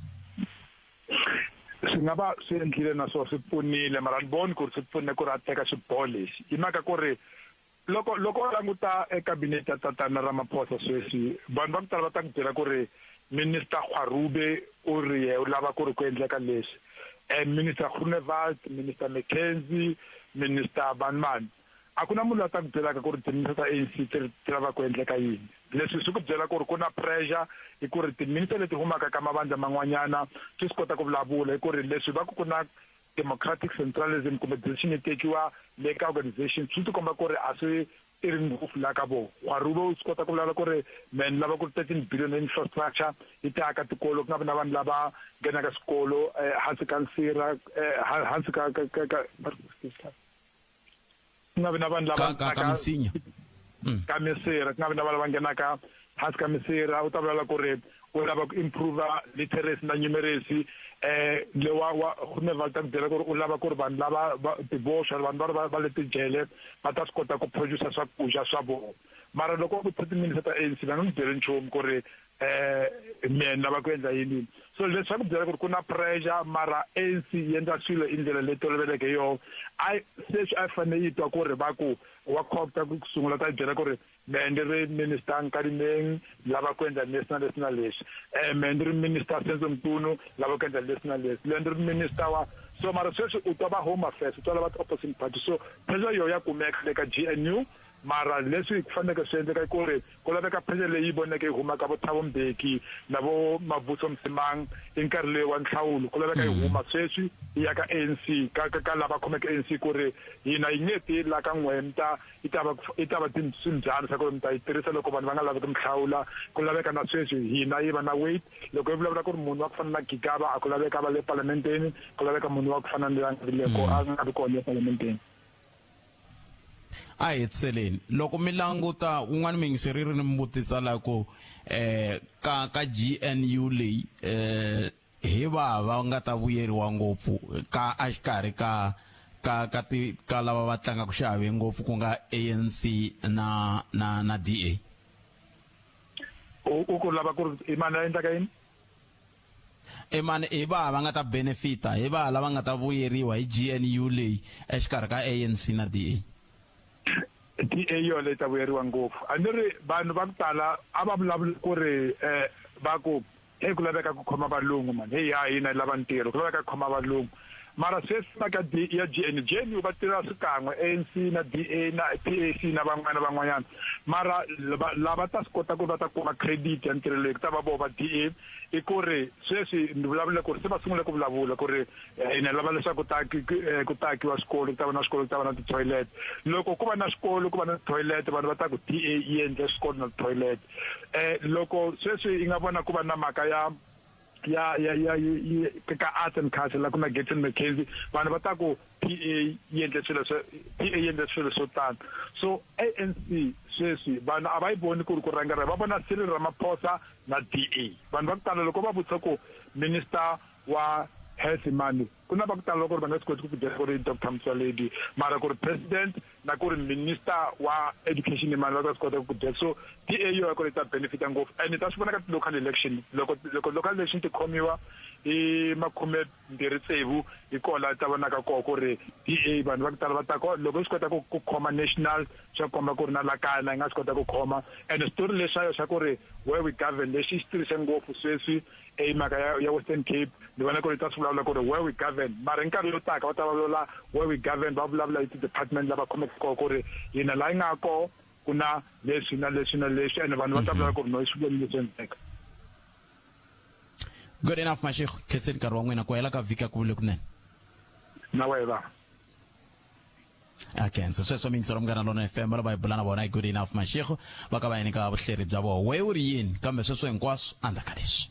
swi nga va swi endlile na swo swi pfunile mara ni voni ku ri swi pfunile ku ri a teka xiboho lexi hi mhaka ku ri loko u languta ekabinete ya tatana Ramaphosa sweswi vanhu va ku tala va ta ku byela ku ri minister Gwarube u ri ye u lava ku ri ku endleka leswi minister Groenewald, minister McKenzie, minister Banman a ku na munhu a ta ku byelaka ku ri timinister ta ANC ti lava ku endleka yini leswi swi ku byela ku ri ku na pressure hi ku ri timinister leti humaka ka mavandla man'wanyana ti swi kota ku vulavula hi ku ri leswi va ku na democratic centralism kumbe decision yi tekiwa le ka organization swi tikomba ku ri a swi iri ngopfu la ka vona Gwarube u swi kota ku vulavula ku ri men lava ku ri 13 billion infrastructure yi ta aka tikolo ku nga vi na vanhu lava nghenaka swikolo hansi ka nsira hansi ka nga vi na vanhu lava ka misinya ka misira ku nga vi na vanhu lava nghenaka hansi ka misira u ta vulavula ku ri u lava ku improve literacy na numeracy lewa go ne va ta dira ku u lava ku ri vanhu lava tiboxa vanhu va le tijele va ta swi kota ku produce swakudya swa vona mara loko ku tshati minister ta ANC va nga n'wi byeli nchumu ku ri men lava ku endla yini so leswi swa ku byela ku ri ku na pressure mara ANC yi endla swilo hi ndlela leyi toloveleke yona sweswi a fanele yi twa ku ri va ku wa khopta ku sungula ta byela ku ri men ri minister Nkadimeng lava ku endla leswi leswi men ri minister Senzo Mtunu lava ku endla leswi len ri minister wa so mara sweswi u twa va home affairs u twa lava opposition party so pressure yo ya kumeka le ka GNU mara leswi ku fanele swi endleka ku ri ku laveka pressure leyi voneke yi huma ka vo Thabo Mbeki na vo Mavuso Msimang hi nkarhi leyi wa nhlawulo ku laveka yi huma sweswi ya ka ANC ka lava khomeka ANC ku ri hina yi nge ti la ka n'wenta yi ta va swinjhani swa ku mi ta yi tirhisa loko vanhu va nga lavi ku mi hlawula ku laveka na sweswi hina yi va na weight loko yi vulavula ku ri munhu wa ku fana na Gigaba a ku laveka va le parlamenteni ku laveka munhu wa ku fana na leko a nga vi kona parlamenteni a hi tseleni loko mi languta un'wana mi yingiseri ri ni mi vutisa la ku ka GNU leyi hi va nga ta vuyeriwa ngopfu ka a xikarhi ka lava va tlangaka xiave ngopfu ku nga ANC na DA u ku lava ku ri mani a endlaka yini mani hi va nga ta benefita hi va lava nga ta vuyeriwa hi GNU leyi exikarhi ka ANC na DA DA yo le ta vuyeriwa ngopfu a ni ri vanhu va ku tala a va vulavula ku ri va ku ku laveka ku khoma valungu mani hina lava ntirho ku laveka ku khoma valungu mara sweswi maka ya GNU va tirha swikan'we ANC na DA na PAC na van'wanyana mara lava ta swi kota ku va ta kuma credit ya ntirho leyi ku ta va vona va DA i ku ri sweswi ni vulavula ku ri se va sungule ku vulavula ku ri hina lava leswaku ku takiwa swikolo ku ta va na swikolo ku ta va na ti-toilet loko ku va na swikolo ku va na ti-toilet vanhu va ta ku DA yi endle swikolo na ti-toilet loko sweswi yi nga vona ku va na mhaka ya ka arts and culture la ku na Gayton McKenzie vanhu va ta ku PA yi endle swilo swo tani so ANC sweswi vanhu a va yi voni ku ri ku rhangela va vona Cyril Ramaphosa na DA vanhu va ku tala loko va vutisa ku minister wa health mani ku na va ku tala loko ri va nga swi koti ku byela ku ri Dr. Motsoaledi mara ku ri president na ku ri minister wa education mani va ta swi kota ku byela so DA yo ya ku ri ta benefita ngopfu and ta swi vona ka local election loko local election ti khomiwa hi 26 hi kona ta vonaka koho ku ri DA vanhu va ku tala va ta ko loko swi kota ku khoma national swa komba ku ri na lakana yi nga swi kota ku khoma and story leswayo swa ku ri where we govern lexi xi tirhise ngopfu sweswi mhaka ya Western Cape ni vona ku ri ta swi vulavula ku ri where we govern mara hi nkarhi lowu taka va ta vulavula where we govern va vulavula hi ti-department lava khomeka koho ku ri hina laha yi nga koho ku na leswi na leswi na leswi and vanhu va ta vulavula ku ri no swi leswi endleka good enough Mashego khetseni nkarhi wa n'wina ku hela ka vhiki ku vule kunene na wena akenza sweswo mingiselo Munghana Lonene FM va yi bula na vona hi good enough Mashego va ka va yi nyika vuhleri bya vona we u ri yini kambe sweswo hinkwaswo andzaka leswi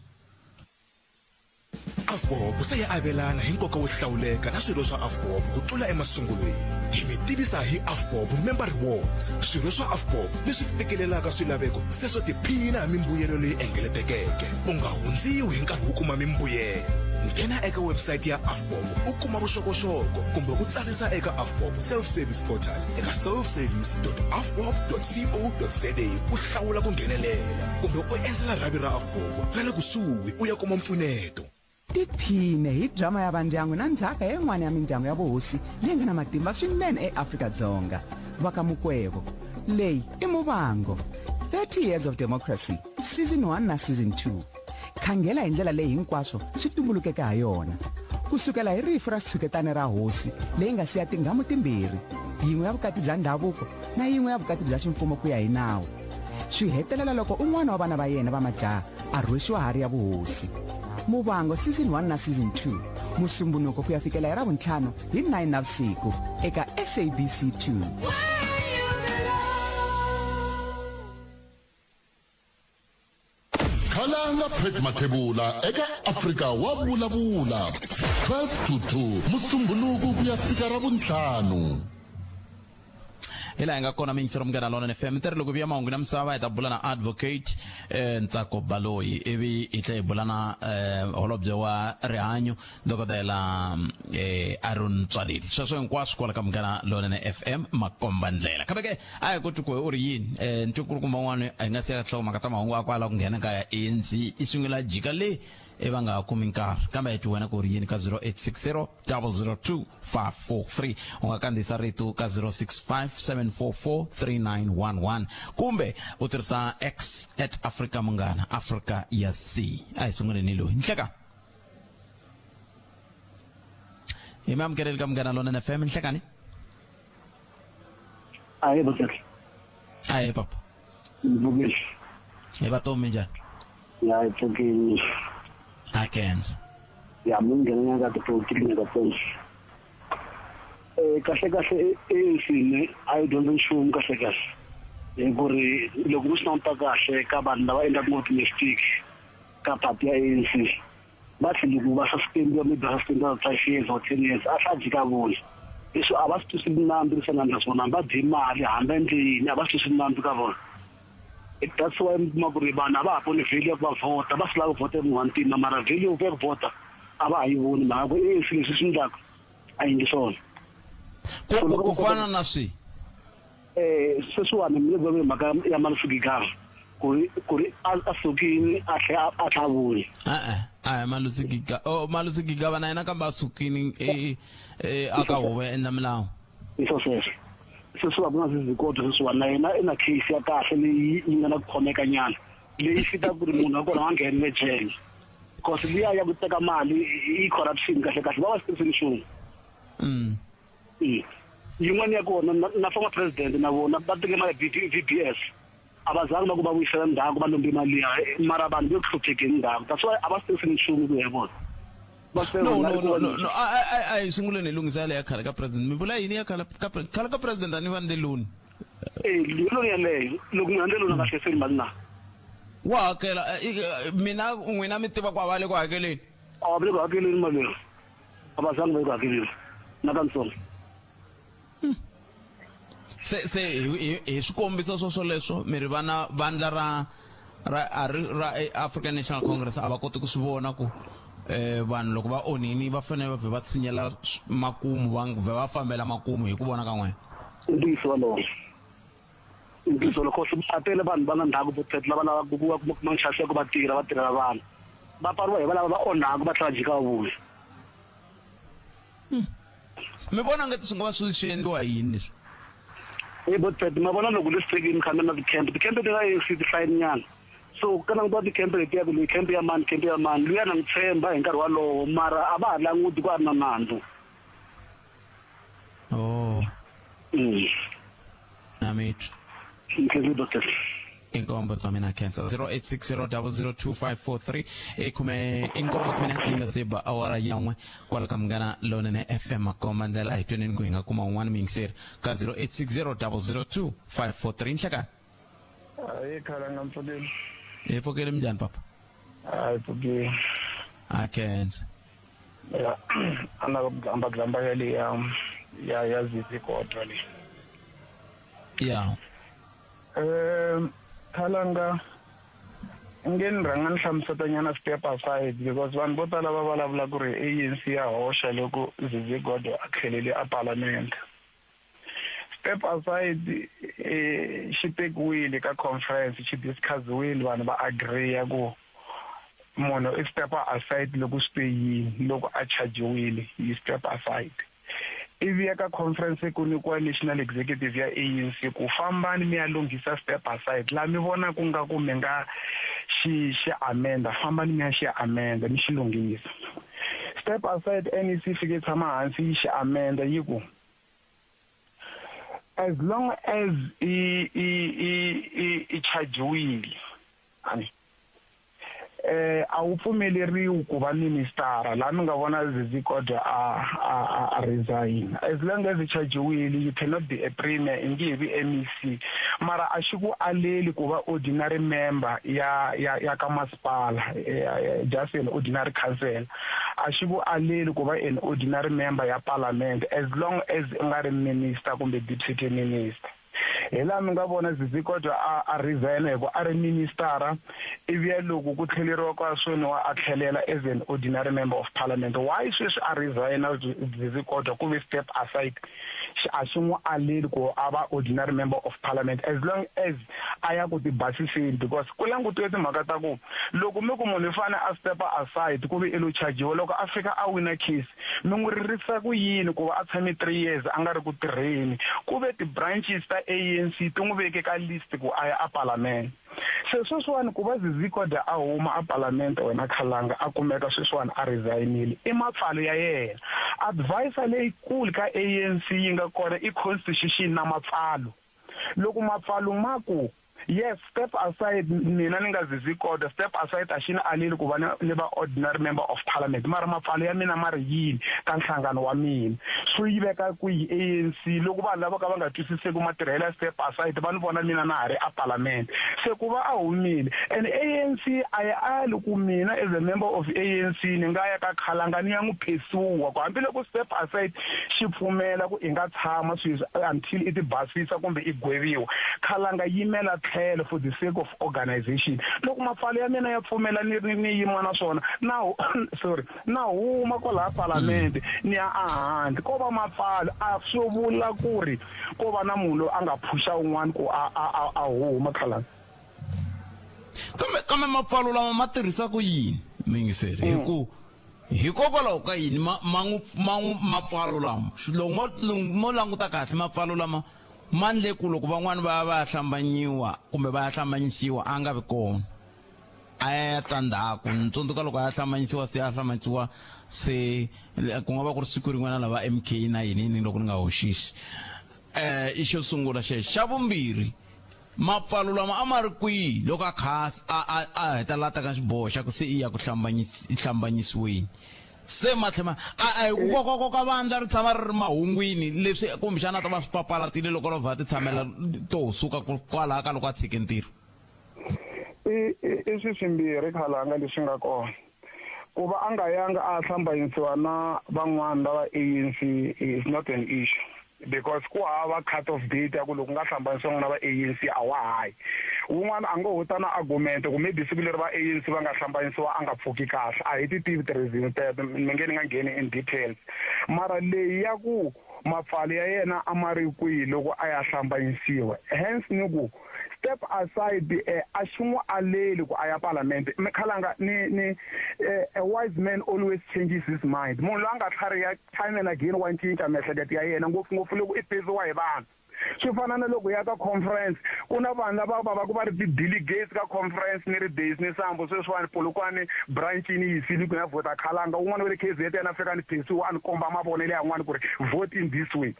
Afbob se ya avelana hi nkoka wo hlawuleka na swilo swa Afbob ku tlula emasungulweni hi mi tivisa hi Afbob member rewards swilo swa Afbob leswi fikelelaka swilaveko se swo tiphina hi mimbuyelo leyi engeletekeke u nga hundziwi hi nkarhi wo kuma mimbuyelo nghena eka website ya Afbob u kuma vuxokoxoko kumbe ku tsarisa eka Afbob self service portal eka selfservice.afbob.co.za u hlawula ku nghenelela kumbe u endzela rhavi ra Afbob ra le kusuhi u ya kuma mpfuneto. Tiphine hi drama ya vandyangu na ndzhaka yin'wana ya mindyangu ya vuhosi leyi nga na matimba swinene eAfrika-Dzonga. Vakamukwebo leyi i Muvango 30 Years of Democracy Season 1 na Season 2. Khangela hi ndlela leyi hinkwaswo swi tumbulukeke ha yona. Kusukela hi rifu ra tshuketane ra hosi leyi nga siya tinghamu timbirhi, yin'we ya vukati bya ndhavuko na yin'we ya vukati bya ximfumo ku ya hi nawu. Swi hetelela loko un'wana wa vana va yena va majaha a rhwexiwa hari ya vuhosi. Muvango Season 1 na Season 2 Musumbunuko ku ya fikela hi Ravuntlhanu hi 9 navusiku eka SABC 2. Khalanga Pet Mathebula eka Afrika wa vulavula 12 to 2 Musumbunuko ku ya fika Ravuntlhanu. Ila nga kona mingisero mngana lona FM tere loko bya mahungu na misava eta bulana advocate Ntsako Baloyi evi itla bulana holobye wa rihanyo dokotela Aaron Tswadidi sweswo hinkwaswo kwala ka mngana lona FM Makomba Ndlela kabeke aya ku tuko uri yini ntukuru kuma wanwe nga siya hloko makata mahungu akwala ku nghena ka ANC isungula jika le evanga kuminkar kamba yetu wena ku uri yini ka 0860 002 543 ungakandisa ritu ka 0657443911 kumbe utirisa X @Africa Mungana Africa ya C ay sungule nilo nhleka imam kerel ka Mungana lona FM nhlekani aye botek aye papa bugish ebato menjani ya tokini akens ya mungena nga tokini nga pons kahle esine I don't know kahle ngori loko ku sina kahle ka vanhu lava endla optimistic ka party ya ANC ba tlhela ku va suspend yo maybe suspend 5 years or 10 years a hla jika vona eso a va swi sinambi sena ndasona ba di mali hamba endlini a va swi sinambi ka vona that's why maburi bana ba pone value ba vota ba sila vote mu1 na mara value of vota aba ayiboni ma ko ANC sisindaka ayingisona ku fana na swi seswane mle gobe maka ya malusukika kuri asukini athabuli malusukika malusukika bana ina ka basukini aka howe endamlawo iso seswa bona sizikodo seswana yena ina case ya kahle leyi ingana kukhomeka nyana leyi fita kuri munhu akona angene ejele because liya ya kuteka mali I corruption kahle kahle ba station yin'wana ya kona na former president na vona ba teke mali VPS abazange bakubaba uyisela ndako balombe imali ya mara abantu bekuhlupheke ndako that's why abastation ishumi ku yebo no ay sungule nelungisa le yakhala ka president mibula yini yakhala ka president ani vande loan lo ya le lokungande lona kahle selimali na wa hakela mina un'wina mi tiva kwa vale ku hakeleni vale ku hakeleni mali abazange ba ku hakeleni na kansolo se swikombiso swo leswo mi ri vana vandla ra African National Congress ava koti ku swi vona ku vanhu loko va onini va fanele va tsinyela makumu va fambela makumu hi ku vona ka n'wena ndiso loko swi atele vanhu va nga ndhaku botet lava lava ku manchase ku va tirhela vanhu va pariwa hi valava va onhaka va tlhela jika vuya mi vona ngati swi nga va swi endliwa yini leswi botet ma vona loko leswi khanda na camp ti nga yi fine nyana so kana ngba ti camp leti ya le camp ya man luya na mtshemba hi nkarhi walowo mara a va ha languti ku ari na nandzu namit inkombo mina cancer 0860002543 ekume inkombo mina kinga seba awara yamwe kwala kamgana lona FM Makomba Ndlela ayitweni kwinga kuma 1 mingser ka 0860002543 nhlaka khala ngamfodeli epokele mjani papa poke cancer ya ana ngamba yale ya yazisi kodwa le yeah khalanga ngeni rhanga ni hlamusetanyana step aside because vanhu vo tala va vulavula ku ri ANC ya hoxa loko Zizi Godwa a tlhelele a parliament. Step aside xi tekiwile ka conference xi discussiwile vanhu va agree ya ku munhu i step aside loko swi te yini loko a chargiwile yi step aside. Ivi ya ka conference ku nyikiwa national executive ya ANC ku fambani mi ya lunghisa step aside la mi vona ku nga ku mi nga xi amenda fambani mi ya xi amenda mi xi lunghisa. Step aside NEC fike tshama hansi yi xi amenda yi ku as long as i chargiwile hani a wu pfumeleriwi ku va minister la mi nga vona Zizi Kodwa a resign. As long as chargiwile you cannot be a premier in the MEC mara a xi ku aleli ku va ordinary member ya ka masipala just an ordinary council a xi ku aleli ku va an ordinary member ya parliament as long as nga ri minister kumbe deputy minister. Hela mi nga vona Zizi Kodwa a resign hiko a ri minister ivi ya loko ku tlheleriwa ka swona a tlhelela as an ordinary member of parliament. Why sweswi a resign Zizi Kodwa ku ve step aside a xi n'wi aleli ku a va ordinary member of parliament as long as a ya ku ti basiseni because ku langutiwe timhaka ta ku loko mi ku munhu i fane a step aside ku ve i lo chargiwa loko a fika a wina case mi n'wi ririsa ku yini ku va a tshame 3 years a nga ri ku tirheni ku ve ti-branches ta ANC ti n'wi veke ka list ku a ya a parliament. Se sweswiwani ku va Zizi Kodwa a huma a parliament wena Khalanga a kumeka sweswiwani a resignile i mapfalo ya yena. Advisor leyikulu ka ANC yi nga kona i constitution na mapfalo. Loko mapfalo ma ku yes step aside mina ni nga Zizi Kodwa step aside a xi ni aleli ku va ni va ordinary member of parliament mara mapfalo ya mina ma ri yini ka nhlangano wa mina swo yi veka ku yi ANC loko vanhu lava ka va nga twisiseki matirhelo ya step aside va ni vona mina na ha ri a parliament se ku va a humile and ANC a ya ali ku mina as a member of ANC ni nga ya ka Khalanga ni ya n'wi phesiwa ku hambiloko step aside xi pfumela ku i nga tshama sweswi until i ti basisa kumbe i gweviwa Khalanga yimela for the sake of organization loko mapfalo ya mina ya pfumela ni yima na swona na huma kwala parliament ni ya ahandle ko va mapfalo a swo vula ku ri ko va na munhu a nga phusha un'wana ku a huma Khalanga kambe mapfalo lama ma tirhisa ku yini mingiseri hikokwalaho ka yini mapfalo lama loko mo languta kahle mapfalo lama manle ku loko van'wana va hlambanyiwa kumbe va hlambanyisiwa a nga vi kona a ya tandhaku ntsundzuka loko a hlambanyisiwa se ku nga va ku ri siku rin'wana lava MK na yini loko ni nga hoxixi i xo sungula xexo xa vumbirhi mapfalo lama a ma ri kwihi loko a khasi a heta lata ka xiboho xa ku se i ya ku hlambanyisiweni se matlhema a ku ka vandla ri tshama ri ri mahungwini leswi kumbexana ta va swi papalatile loko ro va ti tshamela to suka kwalaha ka loko a tshike ntirho. I swi swimbirhi Khalanga leswi nga kona ku va a nga yanga a hlambanyisiwa na van'wana lava ANC is not an issue because ku hava cut off date ya ku loko nga hlambanyisiwa na va ANC a wa hayi un'wana a ngo huta na argument ku maybe siku leri va ANC va nga hlambanyisiwa a nga pfuki kahle a hi ti tivi ti-reason teto mi nge ni nga ngheni in details mara leyi ya ku mapfalo ya yena a ma ri kwihi loko a ya hlambanyisiwa hence ni ku step aside a xi n'wi aleli ku a ya parliament Khalanga ni a wise man always changes his mind munhu loyi a nga tlhariha time and again wa cinca miehleketo ya yena ngopfungopfu loko i peziwa hi vanhu swi fana na loko ya ka conference ku na vanhu lava va ku va ri ti-delegates ka conference ni ri days ni sambo sweswiwani polokwane branchini yisile ku ya vhota Khalanga un'wana wa le KZN yena fika ni phesiwa a ni komba mavonelo yan'wana ku ri vote in this way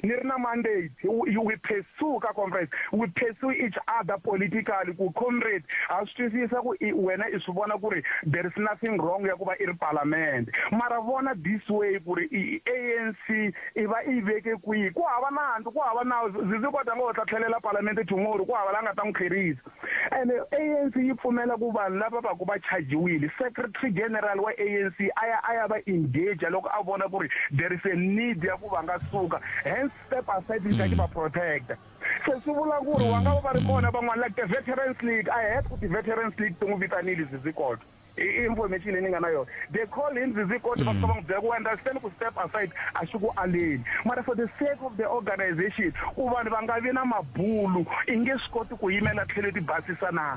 ni ri na mandate we pursue ka conference we pursue each other politically ku comrade a swi twisisa ku wena i swi vona ku ri there is nothing wrong ya ku va i ri parliament mara vona this way ku ri ANC i va i veke kwihi ku hava nandzu ku hava nawu Zizi Kodwa ngo ta tlhelela parliament tomorrow ku hava la nga ta n'wi kherisa and ANC yi pfumela ku vanhu lava va ku va chargiwile secretary general wa ANC aya va engage loko a vona ku ri there is a need ya ku va nga suka hence step aside is like ba protect se swi vula ku ri wa nga va ri kona van'wana like the Veterans League. I heard ku the Veterans League ti n'wi vitanile Zizikoto. Information leyi ni nga na yona, they call him Zizikoto va va n'wi ku understand ku step aside a swi ku aleni, mara for the sake of the organization ku vanhu va nga vi na mabulu i nge swi koti ku yimela tlhelo ti basisa na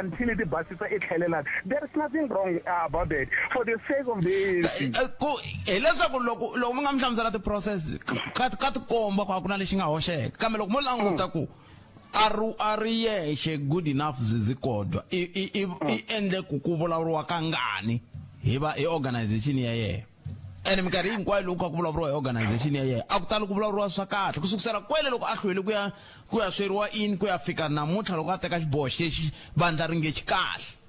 until ti basisa i tlhelelana. There is nothing wrong about that for the sake of the hileswaku loko mi nga mi hlamusela ti-process ka tikomba ku na lexi nga hoxeka kambe loko mo languta ku ari yexe good enough Zizikoto i endle ku vulavuriwa ka ngani hi organization ya yena, ene minkarhi hinkwayo loko ku vulavuriwa hi organization ya yena a ku tali ku vulavuriwa swa kahle ku sukusela kwele loko a hlwele ku ya sweriwa in ku ya fika namuntlha loko a teka xiboho xexi vandla ri nge xi kahle.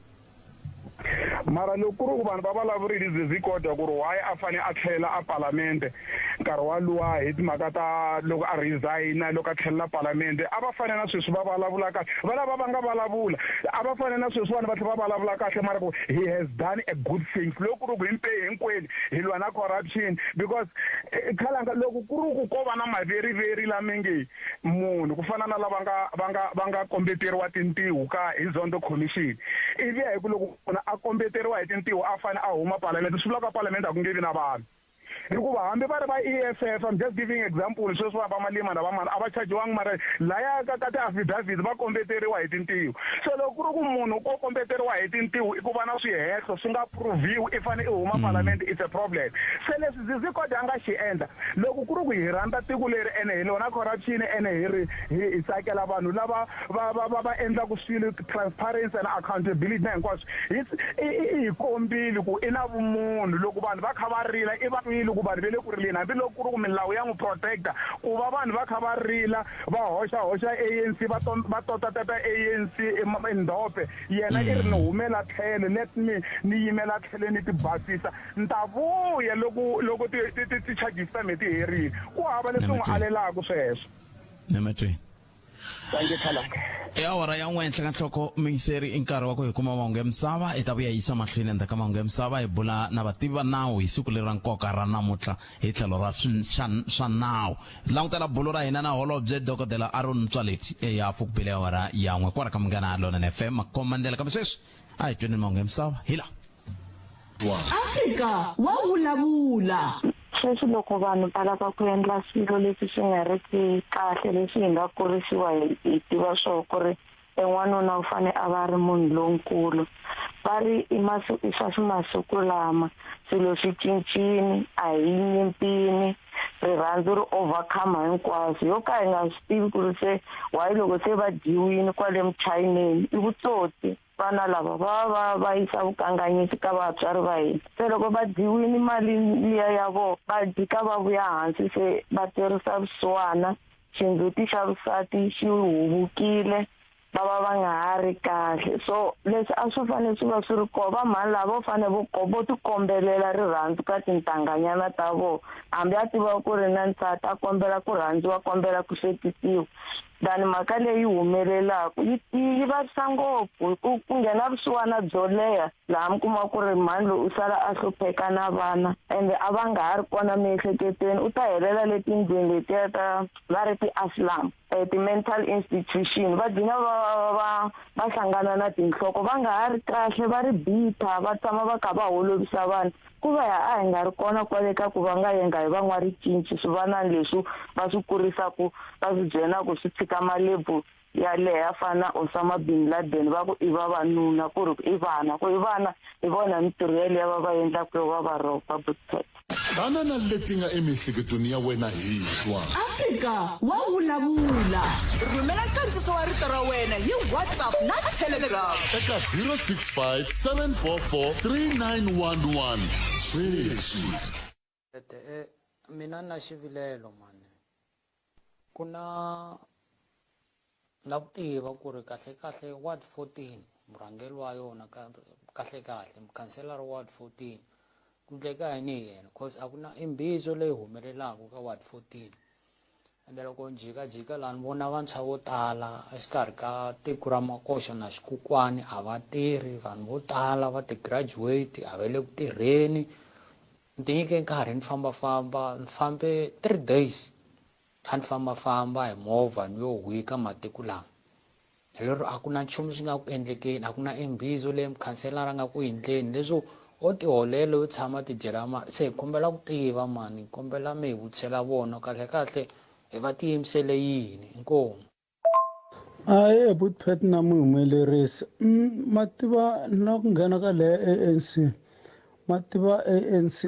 mara loko ku ri ku vanhu va vulavurile Zizikoto ku ri why a fane a tlhela a parlamente nkarhi waluwa hi timhaka ta loko a resigna loko a tlhelela parlamente a va fane na sweswi va vulavula kahle va lava va nga vulavula a va fane na sweswi vanhu va tlhela va vulavula kahle mara ku he has done a good thing loko ku ri ku hinkwenu hi lwa na corruption because khalanga loko ku ri ku ko va na maveri lamenge munhu ku fana na lava nga kombeteriwa tintiho ka hi Zondo Commission ivi hi ku loko a kombeteriwa hi tintiho a fane a huma parlamente swi vula ka parlamente a ku nge vi na vanhu hikuva hambi va ri va EFF, I'm just giving example sweswi va Malema na vamana a va chajiwangi mara laya ka ti-affidavit va kombeteriwa hi tintiho. So loko ku ri ku munhu ko kombeteriwa hi tintiho i ku va na swihehlo swi nga pruviwi i fane i huma parlamente, it's a problem. Se leswi Zizikoto a nga xi endla loko ku ri ku hi rhandza tiko leri ene hi lona corruption ene hi tsakela vanhu lava va endlaku swilo transparency and accountability na hinkwaswo hi kombile ku i na vumunhu loko vanhu va kha va rila i va ku vanhu ve le ku rileni hambi loko ku ri ku milawu ya n'wi protecta ku va vanhu va kha va rila va hoxa ANC va tota ANC ndhope yena i ri ni humela tlhelo let me ni yimela tlhelo ni ti basisa ni ta vuya loko ti charges ta me ti herile ku hava leswi n'wi alelaka sweswo. Nemetwe Thank Khalanga. Awara ya n'we henhla ka nhloko mingiseri i nkarhi wa ku hi kuma mahungu ya misava i ta vuya yisa mahlweni endzhaku ka mahungu ya misava hi bula na vativi va nawu hi siku leri ra nkoka ra namuntlha hi tlhelo ra swa nawu langutela bulo ra hina na holobye dokodela Aaron Mtswaleti ya fukubile awara ya n'we kwala ka Munghana Lonene FM makomandela kambe sweswi a hi tweni mahungu ya misava hila Afrika wa vulavula. Sweswi loko vanhu va lava ku endla swilo leswi swi nga ri kahle leswi hi nga kurisiwa hi tiva swo ku ri en'wanuna u fane a va ri munhu lonkulu va ri swa masiku lama swilo swi cincini a hi nyimpini rirhandzu ri overcome hinkwaswo yo ka hi nga swi tivi ku ri se why loko se va dyiwini kwale muchayineni i vutsotsi vana lava va yisa vukanganyisi ka vatswari va hina se loko va dyiwini mali liya ya vo va jika va vuya hansi se va tirhisa vusiwana xindzhuti xa vusati xi huvukile va nga ha ri kahle so leswi a swi fanele swi va swi ri koho va mhani lava vo fane vo tikombelela rirhandzu ka tintanganyana ta vo hambi a tiva ku ri na nsati a kombela ku rhandziwa kombela ku hlekisiwa than mhaka leyi humelelaka yi vavisa ngopfu ku nghena vusiwana byo leha laha mi kuma ku ri mhani loyi u sala a hlupheka na vana ende a va nga ha ri kona miehleketweni u ta helela letindlwini letiya ta va ri ti-aslam ti-mental institution va dina va hlangana na tinhloko va nga ha ri kahle va ri bitha va tshama va kha va holovisa vanhu ku va a hi nga ri kona kwale ka ku va nga yenga hi van'waricinci swivanani leswi va swi kurisaku va swi byenaku swi tshika malebvu ya leha fana Osama bin Laden va ku i vavanuna ku ri i vana hi vona mitirho yaleyo va va endlaku yo va va ropa butet tanana leti nga emihleketweni ya wena hi twa Afrika wa vulavula rhumela nkandziso wa rito ra wena hi WhatsApp na Telegram eka 065 744 3911 sweswi mina na xivilelo mani ku na ku tiva ku ri kahle ward 14 murhangeri wa yona kahle mukhanselara ward 14 ku ndleka yini yena cause a ku na imbizo leyi humelelaka ka ward 14 ende loko jika laha ni vona vantshwa vo tala exikarhi ka tiko ra Makoxa na Xikukwana a va tirhi vanhu vo tala va ti graduate a va le ku tirheni ni tinyike nkarhi ni famba ni fambe 3 days kha ni famba hi movha ni yo wika matiko lama lero a ku na nchumu swi nga ku endlekeni a ku na embizo le mukhanselara nga ku endleni leswo o tiholela u tshama tidyela mali se hi kombela ku tiva mani hi kombela mi hi vutisela vona kahle va tiyimisele yini inkomu aye but pet na muhumelerisi mativa na ku nghena ka le ANC mativa ANC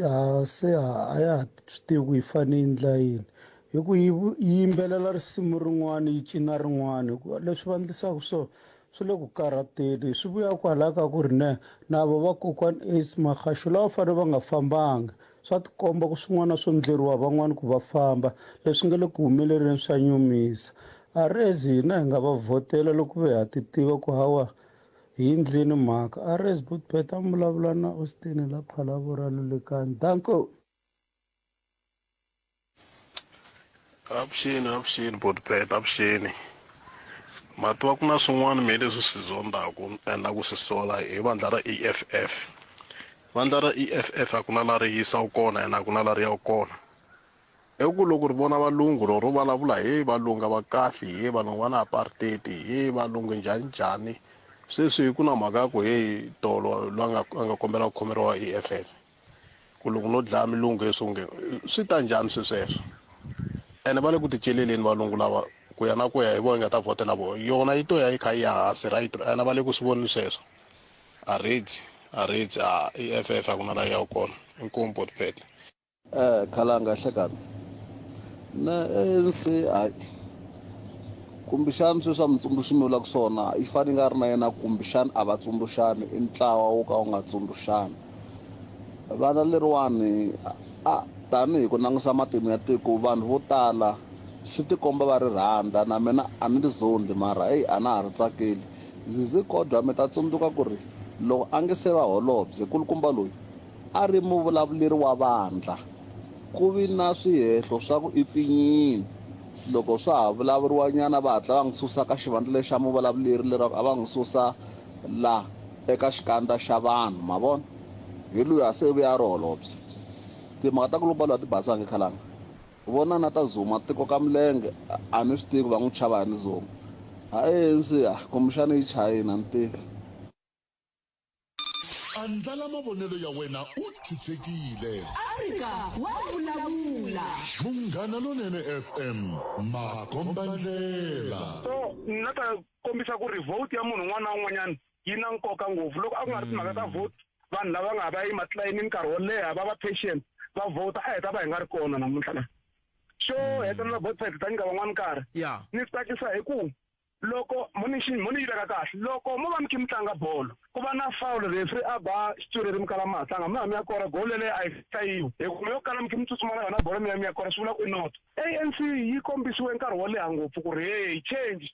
se a ya swi tivi ku yi fane yi ndla yini hi ku yi yimbelela risimu rin'wana yi cina rin'wana leswi va ndlisaka swi le ku karhateni swi vuya kwala ka ku ri na vo vakokwani Ace Magasho lava fane va nga fambanga swa tikomba ku swin'wana swo ndleriwa van'wani ku va famba leswi nga le ku humeleleni swa nyumisa a rezi hina hi nga va vhotela loko ve ha ti tiva ku hawa hi ndleni mhaka a rezi Boetpet a vulavula na Austin la Phalabora Lulekani danko Avuxeni Boetpet avuxeni mativa ku na swin'wana mi leswi swi zondaku na ku swi sola hi vandla ra EFF vandla ra EFF a ku na la ri yisaku kona ene a ku na la ri yaku kona i ku loko ri vona valungu loko ro vulavula hi valungu va kahle hi valungu va na apartheid hi valungu njhani sweswi ku na mhaka ya ku hi tolo loyi a nga kombela ku khomeriwa EFF ku loko no dlaya milungu swi ta njhani sweswo ene va le ku ticeleleni valungu lava ku ya na ku ya hi vona nga ta vhotela vona yona yi to ya yi kha yi hansi right ene va le ku swi voni sweswo a EFF a ku na la ya kona inkomu Boetpet khalanga hlekani na ANC hayi kumbexani sweswi a mutsundzuxi mi vulaka swona yi fane nga ri na yena kumbexani a va tsundzuxani i ntlawa wo ka wu nga tsundzuxani vana leriwani tanihi ku langusa matimu ya tiko vanhu vo tala swi tikomba va ri rhandza na mina a ni ri zondi mara a na ha ri tsakeli zizi kodwa mi ta tsundzuka ku ri loko a nge se va holobye kulukumba loyi a ri muvulavuleri wa vandla ku vi na swihehlo swa ku i pfinyini loko swa ha vulavuriwa nyana va hatla va n'wi susa ka xivandla lexa muvulavuleri leraku a va n'wi susa la eka xikandza xa vanhu ma vona hi loyi a se vuya ri holobye timhaka ta kulumba loyi a ti basanga khalanga vona na ta Zuma tiko ka milenge a ni swi tivi va n'wi chava hi ni Zuma a ANC kumbexani yi chayina ni tivi andlala mavonelo ya wena u chuchekile Afrika wa vulavula Munghana Lonene FM makombandlela so na ta kombisa ku ri vote ya munhu un'wana na un'wanyana yi na nkoka ngopfu loko a ku nga ri timhaka ta vote vanhu lava nga va yi matlayini nkarhi wo leha va va patient va vota a heta va hi nga ri kona namuntlha la xo hetelela Boetpet ta nyika van'wana nkarhi ni tsakisa hi ku loko moni yi veka kahle loko mo va mi kha mi tlanga bolo ku va na foul referee a ba xitsuri ri mi kala matlanga mi ya kora gol leyi a yi hlayiwi hi ku yo kala mi kha mi tsutsuma na yona bolo mi ya kora swi vula ku i not ANC yi kombisiwe nkarhi wo leha ngopfu ku ri hey change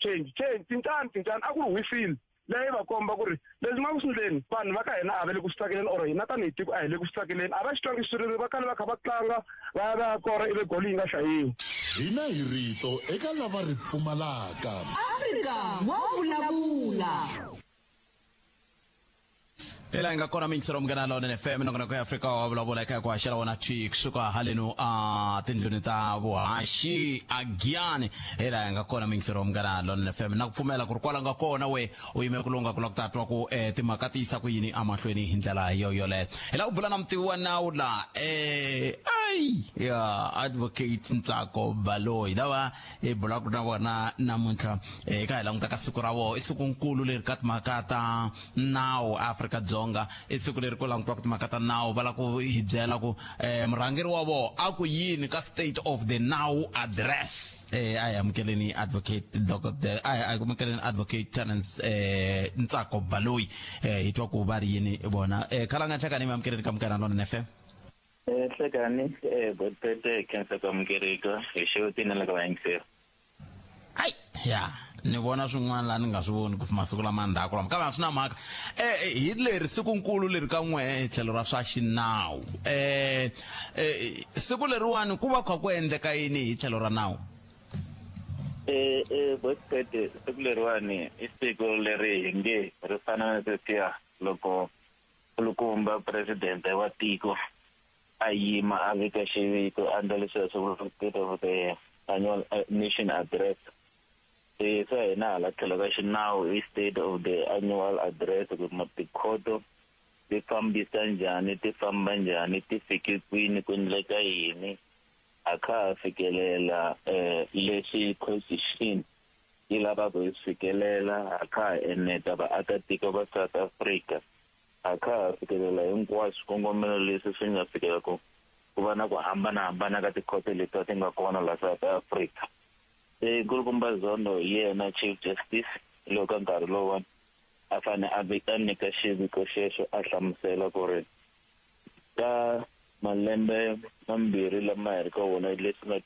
tincani a ku ri whistle leyi va komba ku ri leswi nga ku sindleni vanhu va ka hina a va le ku swi tsakeleni or hina tanihi tiko a hi le ku swi tsakeleni a va xi twangi xitsuri va kale va kha va tlanga va ya va ya kora ivi gol yi nga hlayiwi hina hi rito eka lava ri pfumalaka Afrika wa vulavula ela nga kona mingisero mungana Lonene FM nongona ku Afrika wa vulavula eka ku haxela wona kusuka haleno a tindlwini ta vuhaxi a Giyani ela nga kona mingisero mungana Lonene FM na ku pfumela ku ri kwala nga kona we u yime ku longa ku la ku tatwa ku timhaka ti yisa ku yini amahlweni hi ndlela yoyoleyo ela u bula na mutivi wa nawu la advocate Ntsako Baloyi lava bula ku na vona namuntlha ka hi languta ka siku ra vona i siku nkulu leri ka timhaka ta nawu Afrika-Dzonga i siku leri ku langutiwa ku timhaka ta nawu va la ku hi byela ku murhangeri wa vona a ku yini ka state of the now address I am killing advocate Dr. I am killing advocate Terence Ntsako Baloyi hi twa ku va ri yini bona khalanga chaka ni mamkeleni ka mukana Lonene FM hlekani Boetpet kensa ka mukereka hi xewti na laka va yingiseri ai ya ni vona swin'wana la ni nga swi voni ku masiku lama ndzhaku lama kambe swi na mhaka hi leri sikunkulu leri ka n'we tlhelo ra swa xinawu siku leriwani ku va kha ku endleka yini hi tlhelo ra nawu Boetpet siku leriwani i siku leri hi nge ri fana na sweswiya loko kulukumba presidente wa tiko a yima a veka xiviko a endla leswi swi vula state of the annual nation address. So na la television now is state of the annual address with Mapikoto. Ti fambisa njhani ti famba njhani ti fike kwini ku endleka yini a kha fikelela leswi constitution yi lavaka ku fikelela a kha eneta vaakatiko va South Africa a kha fikelela hinkwaswo swikongomelo leswi swi nga fikela ku va na ku hambanahambana ka tikhoto leti ti nga kona la South Africa. Nkulukumba Zondo yena Chief Justice loko nkarhi lowu a fane a nyika xiviko xexo a hlamusela ku ri ka malembe mambirhi lama hi ri ka wona leswi nga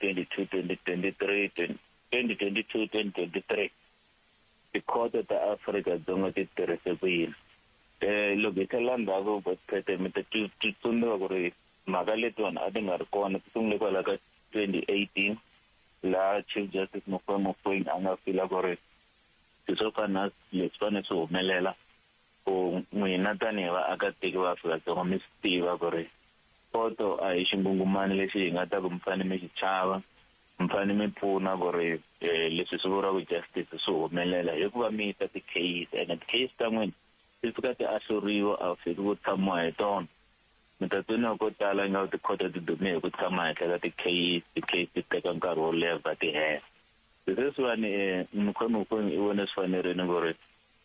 2022-2023 tikhoto ta Afrika-Dzonga ti tirhise ku yini. Loko hi tlhela ndzhaku mi ta tsundzuka ku ri mhaka letiwani a ti nga ri kona ti sungule kwala ka 2018 laha Chief Justice Mogoeng a nga fila ku ri swo fana leswi fane swi humelela ku n'wina tanihi vaakatiko va Afrika-Dzonga mi swi tiva ku ri khoto a hi xingungumani lexi hi nga ta ku mi fane mi xi chava mi fane mi pfuna ku ri leswi swi vuriwaka justice swi humelela hikuva mi yisa ti-case and ti-case ta n'wina ti fika ti ahluriwa a fiki ku tshamiwa hi tona mi ta tsoniwa ko tala nga tikhoto ti dume hi ku tshama henhla ka ti-case ti teka nkarhi wo leha va ti hela. Leswiwani Mogoeng I vona swi fanerile ku ri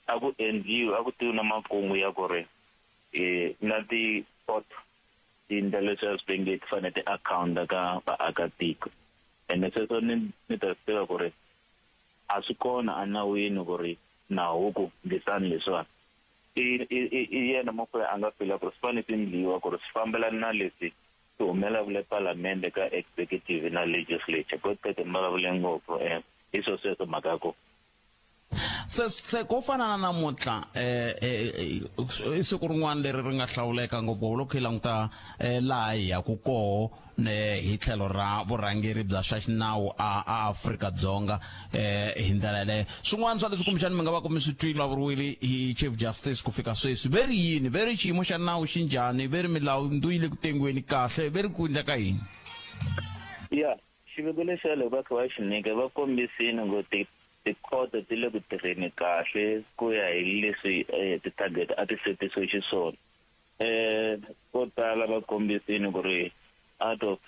a ku endliwa a ku tivi na makungu ya ku ri na ti-court ti endla leswi swi nge ti fanele ti akhawunta ka vaakatiko ene sweswo ni ta swi tiva ku ri a swi kona anawini ku ri nawu ku ngisani leswiwani I yena Mogoeng a nga fila ku ri swi fanele swi endliwa ku ri swi fambelana na leswi swi humelaka le palamende ka executive na legislature ko tete mbalavule ngopfu hi sweswo mhaka ko se ko fana na namuntlha siku rin'wana leri ri nga hlawuleka ngopfu loko hi languta laha hi yaku koho hi tlhelo ra vurhangeri bya swa xinawu a Afrika-Dzonga hi ndlela yaleyo swin'wana swa leswi kumbexani mi nga va ku mi swi twile hi Chief Justice ku fika sweswi ve ri yini ve ri xiyimo xa nawu xi njhani ve ri milawu ndu yi le ku tengweni kahle ve ri ku endleka yini. Ya xiviko lexa loko va kha va xi nyika va kombisini ngo tikhoto ti le ku tirheni kahle ku ya hi leswi ti-target a ti setisiwe xiswona ko tala va kombisini ku ri out of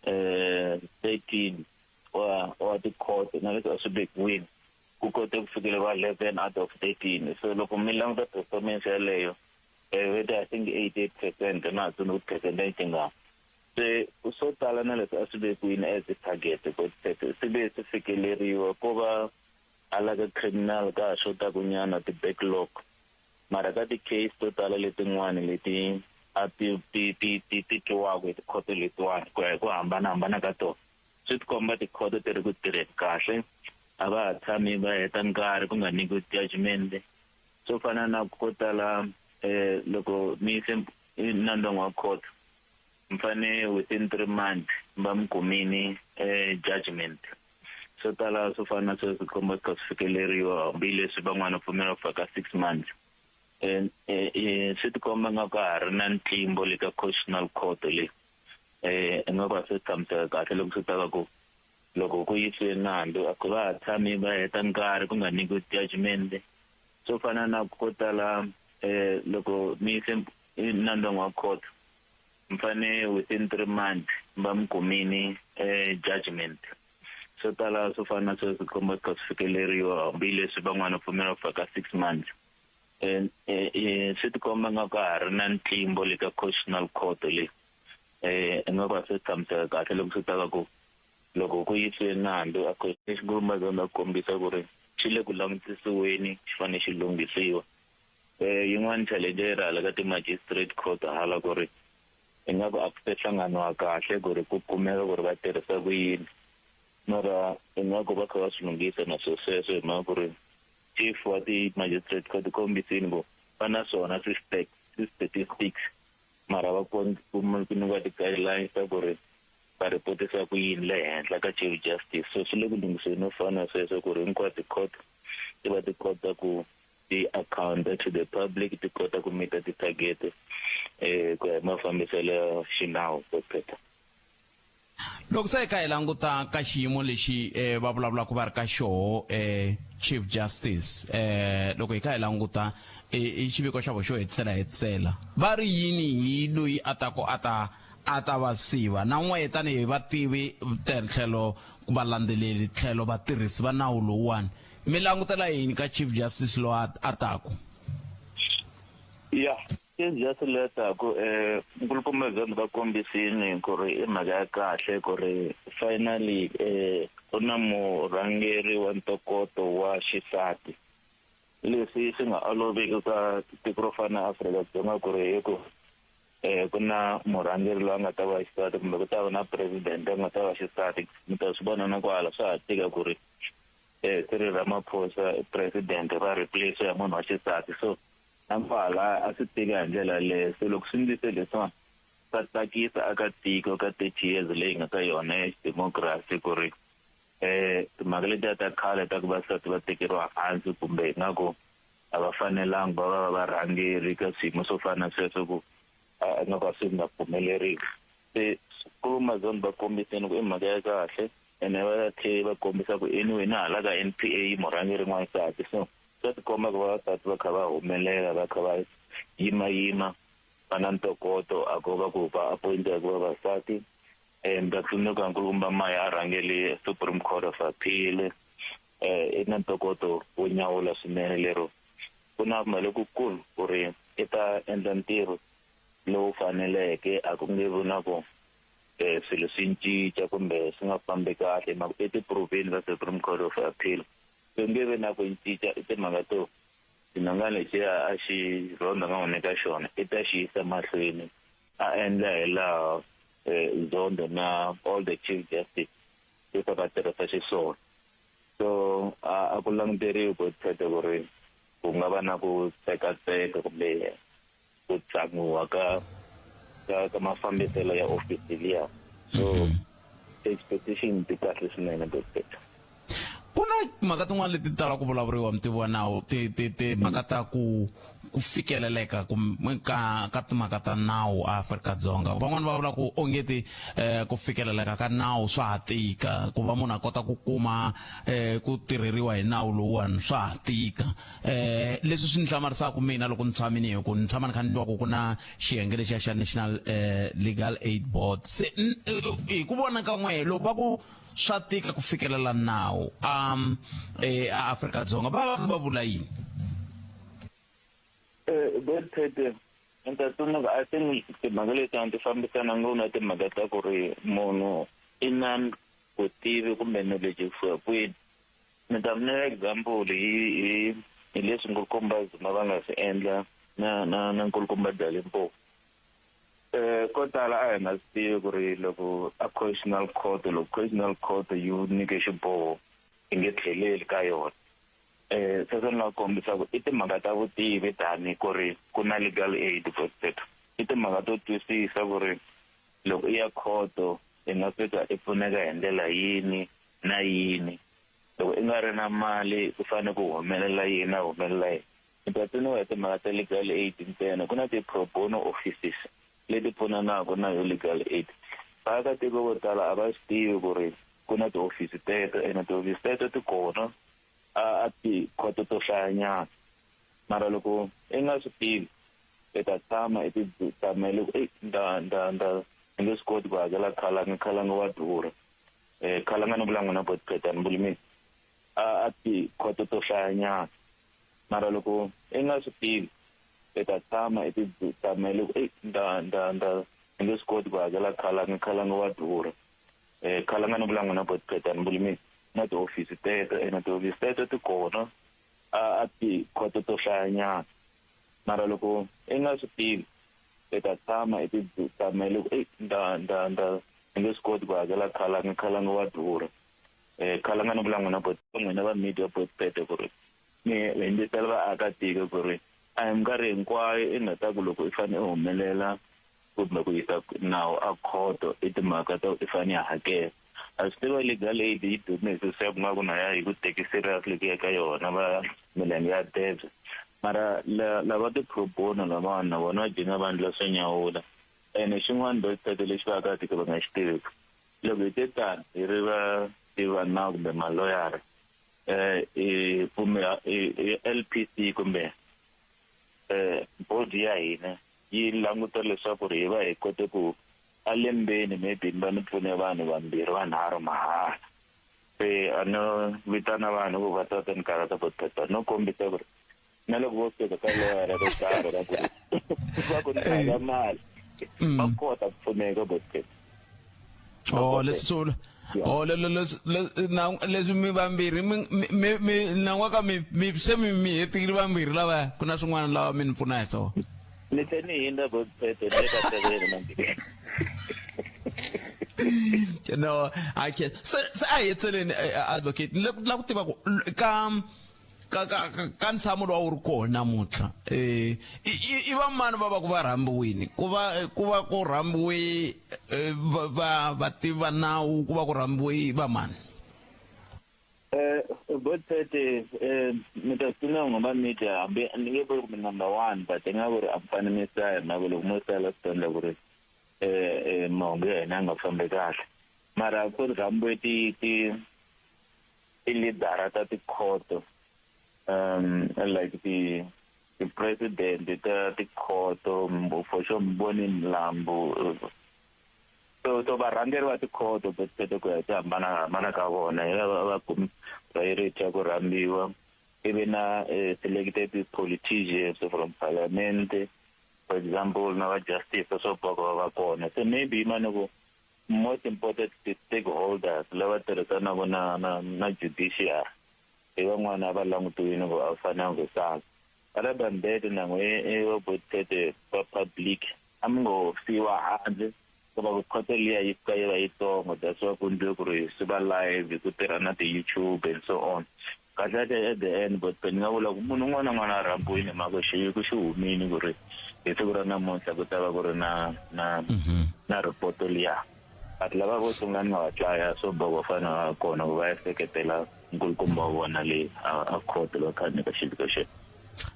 13 wa tikhoto na leswi a swi bekiwini ku kote ku fikela va 11 out of 13 so loko mi languta performance yaleyo I think 88% na tsundzuka percent yi nga se swo tala na leswi a swi vekiwini as target ku swi ve swi fikeleriwa ko va ala ka criminal ka ha xota kunyana ti-backlog mara ka ti-case to tala letin'wana leti a ti twiwaka hi tikhoto letiwani ku ya hi ku hambanahambana ka tona swi tikomba tikhoto ti ri ku tirheni kahle a va ha tshami va heta nkarhi ku nga nyikiwi judgment swo fana na ko tala loko mi yise nandong wa court mfane within 3 months va mi kumini judgment swo tala swo fana swo swi komba ka swi fikeleriwa hambileswi van'wana pfumela ku fika 6 months swi tikomba nga ka ha ri na ntimbo le ka constitutional court le nga ka swi tshamiseka kahle loko swi ta ka ku loko ku yisiwe nandzu a ku va ha tshami va heta nkarhi ku nga nyikiwi judgment swo fana na ko tala loko mi yise nandong wa court mfane within 3 months va mi kumini judgment swo tala swo fana swo swi komba ka swi fikeleriwa hambileswi van'wana pfumela ku fika 6 months swi tikomba nga ka ha ri na ntimbo le ka constitutional court le nga ka swi tshamiseka kahle loko swi ta ka ku loko ku yisiwe nandzu a xigumba zonda kombisa ku ri xi le ku langutisiweni xi fanele xi lunghisiwa yin'wana challenge hala ka ti-magistrate court hala ku ri nga ku a ku hlanganiwa kahle ku ri ku kumeka ku ri va tirhisa ku yini mara nga ku va kha va swi lunghisa na sweswo hi mhaka ku ri chief wa ti-magistrate court kombisini ku va na swona statistics mara va kumiwa ti-guidelines ta ku ri va ripotisa ku yini le henhla ka chief justice so swi le ku lunghiseni no fana sweswo ku ri hinkwato ti-court ti va ti kota ku ti-account to the public ti kota ku mita ti-target ku ya mafambiselo ya xinawu ko pheta loko se ka hi languta ka xiyimo lexi va vulavulaka va ri ka xoho Chief Justice loko hi ka hi languta i xiviko xa vo xo hetisela va ri yini hi loyi a ta va siva na n'we tanihi vativi tlhelo ku valandzeleli tlhelo vatirhisi va nawu lowuwani mi langutela yini ka Chief Justice lo a taku ya just leta ku nkulukumba bya va kombisini ku ri i mhaka ya kahle ku ri finally u na murhangeri wa ntokoto wa xisati leswi swi nga oloveki ka tiko ro fana na Afrika-Dzonga ku ri ku na murhangeri loyi a nga ta va xisati kumbe ku ta va na president a nga ta va xisati mi ta swi vona na kwala swa ha tika ku ri Cyril Ramaphosa president va replace ya munhu wa xisati so nampala a swi tika hi ndlela leyo se loko swi ndlise leswiwani swa tsakisa aka tiko ka 30 years leyi nga ka yona ya democracy ku ri timhaka letiya ta khale ta ku vasati va tekeriwa hansi kumbe ingaku a va fanelanga va va varhangeri ka swiyimo swo fana na sweswo ku ingaku a swi nga pfumeleriki se kulumazoni va kombiseni ku i mhaka ya kahle ene va tlhela va kombisa ku anyway na hala ka NPA murhangeri n'wansati so swa tikomba ku vavasati va kha va humelela va kha va yima va na ntokoto a ko va ku va appointiwa ku vavasati va tsundzuka nkulukumba maya a rhangele Supreme Court of Appeal i na ntokoto wo nyawula swinene lero ku na mali kukulu ku ri i ta endla ntirho lowu faneleke a ku nge vona ku swilo swi cinca kumbe swi nga fambi kahle maka eti-proveni ka Supreme Court of Appeal so nge ve na ku cinca i timhaka to xinanga lexiya a xi rhonda nga n'wi nyika xona i ta xi yisa mahlweni a endla hi laha zondo na all the Chief Justice leswi va tirhisa xiswona so a ku languteriwi ku tshete ku ri ku nga va na ku tsekatseka kumbe ku tsangiwa ka mafambiselo ya ofisi liya so expectation ti kahle swinene doctor ku na mhaka tin'wana leti tala ku vulavuriwa mi ti vonawu mhaka ta ku fikeleleka ka timhaka ta nawu a Afrika-Dzonga van'wana va vula ku ongeti ku fikeleleka ka nawu swa ha tika ku va munhu a kota ku kuma ku tirheriwa hi nawu lowuwani swa ha tika leswi swi ni hlamarisaka mina loko ni tshamini hi ku ni tshama ni kha ni twa ku ku na xiyenge lexiya xa National Legal Aid Board se hi ku vona ka n'wehe loko va ku swa tika ku fikelela nawu Afrika-Dzonga va vula yini Bethete ntatsundzuka I think timhaka leti ti fambisana ngopfu na timhaka ta ku ri munhu i na vutivi kumbe knowledge kusuka kwini ni ta mi nyika example hi leswi nkulukumba Zuma va nga swi endla na nkulukumba Dalimpofu ko tala a hi nga swi tivi ku ri loko a constitutional court yu nyike xiboho i nge tlheleli ka yona sweswo ni nga kombisa ku i timhaka ta vutivi tani ku ri ku na legal aid protect i timhaka to twisisa ku ri loko i ya khoto i nga fika i pfuneka hi ndlela yini na yini loko i nga ri na mali ku fanele ku humelela yini na humelela yini ni ta tsuniwa hi timhaka ta legal aid ntsena ku na ti-pro bono offices leti pfunanaka na yo legal aid vaakatiko vo tala a va swi tivi ku ri ku na ti-office teto ene ti-office teto ti kona a tikhoto to hlayanyana mara loko i nga swi tivi i ta tshama i ti tshamele ku i nge swi koti ku hakela khalanga wa durha khalanga ni vulanga na botipeta ni vulimini a tikhoto to hlayanyana mara loko i nga swi tivi i ta tshama i ti tshamele ku i nge swi koti ku hakela khalanga wa durha khalanga ni vulanga na botipeta ni vulimini na ti-office teto ene ti-office teto ti kona a tikhoto to hlayanyana mara loko i nga swi tivi i ta tshama i ti tshamele ku i nge swi koti ku hakela khalanga wa durha khalanga ni vulanga na n'wina va media botipete ku ri mi hindzetela vaakatiko ku ri a hi minkarhi hinkwayo i nga ta ku loko i fanele i humelela kumbe ku yisa nawu a khoto i timhaka ta i fanele i hakela a swi tiva legal aid yi dume hi sweswiya ku nga ku na ya hi ku teki seriously ku ya ka yona va milenge ya debs mara lava ti-pro bono lavana na vona va dina vanhu la swo nyawula ene xin'wana botipete lexi vaakatiko va nga xi tiviki loko hi te tani hi ri va nawu kumbe maloyara kumbe LPC kumbe bodi ya hina yi languta leswaku hi va hi kote ku alembeni maybe ni va ni pfune vanhu vambirhi vanharhu mahala se a no vitana vanhu ku va ta ni karata botheta no kombisa ku ri na loko vo fika ka loyara ro karhi ra ku va ku ni hava mali va kota ku pfuneka botheta leswi leswi mi vambirhi mi nangwaka se mi hetile vambirhi lava ku na swin'wana lava mi ni pfuna hi swona ni tlhe ni hindza botheta ni ka teveni na mbirhi no I can't se a hi etseleni advocate la ku tiva ku ka ntshamo lowu ri kona namuntlha i va mani va ku va rhambiwini ku va ku rhambiwe va tiva nawu ku va ku rhambiwe va mani bothete mi ta sina ngoba media hambi ni nge ku mi number 1 but nga ku ri a mfana mi sa na ku loko mo sala standa ku ri mahungu ya hina nga fambi kahle mara ku ri rhambiwe ti leadera ta tikhoto like the president the court for sure mboni mlambo so barangeri va ti-court but ku ya hambana ka vona va kumi priority ya ku rambiwa ivi na selected politicians from parliament for example na va justice so boko va kona so maybe mani ku most important stakeholders lava tirhisanaka na judiciary van'wana va langutiwile ku a fanele ku saka other than that nangwe va bothete va public a mi ngo fiwa handle ku va ku khoto liya yi fika yi va yitsongo that's why ku ndle ku ri swi va live ku tirha na ti-YouTube and so on kahle at the end but ni nga vula ku munhu un'wana na un'wana a rhambiwile mhaka xiyiko xi humile ku ri hi siku ra namuntlha ku ta va ku ri na ripoto liya but lava vo sungula ni nga va hlaya so boko fana va kona ku va ya seketela nkulukumba wa vona le a court lo khani ka xiviko xe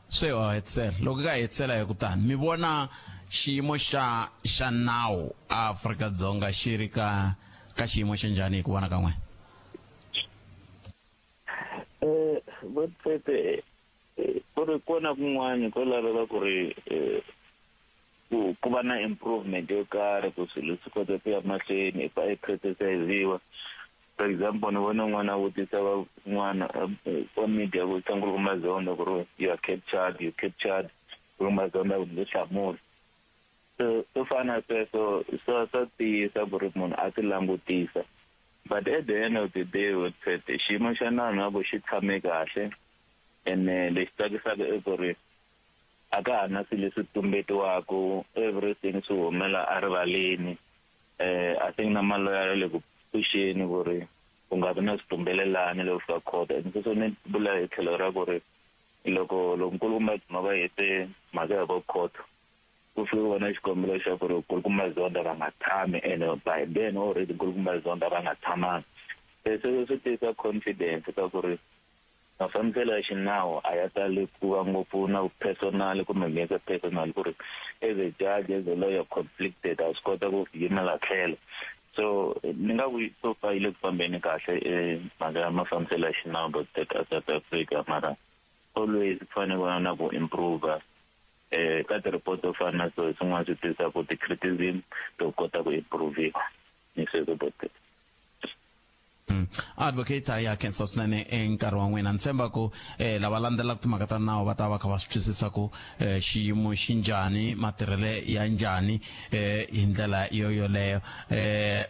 se etsela loko ka etsela hi kutani mi vona xiyimo xa nawu a Afrika-Dzonga xi ri ka xiyimo xa njhani hi ku vona ka n'we bothete ku ri kona kun'wana ko laveka ku ri ku va na improvement yo karhi ku swilo swi kota ku ya mahlweni i criticiziwa for example ni vona n'wana vutisa n'wana wa media ku nkulukumba Zondo ku ri you captured nkulukumba Zondo ku hlamula so fana sweswo swa tiyisa ku ri munhu a ti langutisa but at the end of the day xiyimo xa nanu na ku xi tshame kahle ene lexi tsakisaka i ku ri a ka ha na swilo leswi tumbetiwaku everything swi humela a rivaleni I think na maloyara le ku pusheni ku ri ku nga vi na switumbelelani loko fika court and so ni bula hi tlhelo ra ku ri loko nkulukumba Zuma va hete mhaka ya vo court ku fika vona xikombelo xa ku ri nkulukumba Zondo va nga tshami and by then already nkulukumba Zondo va nga tshamanga so swi tisa confidence ka ku ri mafambiselo ya xinawu a ya tali ku va ngopfu na personal kumbe meka personal ku ri as a judge as a lawyer conflicted a swi kota ku yimela tlhelo so ni nga ku so far yi le ku fambeni kahle mhaka ya mafambiselo ya xinawu botheka South Africa mara always ku fanele ku va na ku improve ka ti-report to fana so swin'wana swi tisa ku ti-criticism to kota ku improviwa ni sweswo botheka advocate ya khensa swinene nkarhi wa n'wina ni tshemba ku lava landzelaka timhaka ta nawu va ta va kha va swi twisisa ku xiyimo xi njhani matirhele ya njhani hi ndlela yoleyo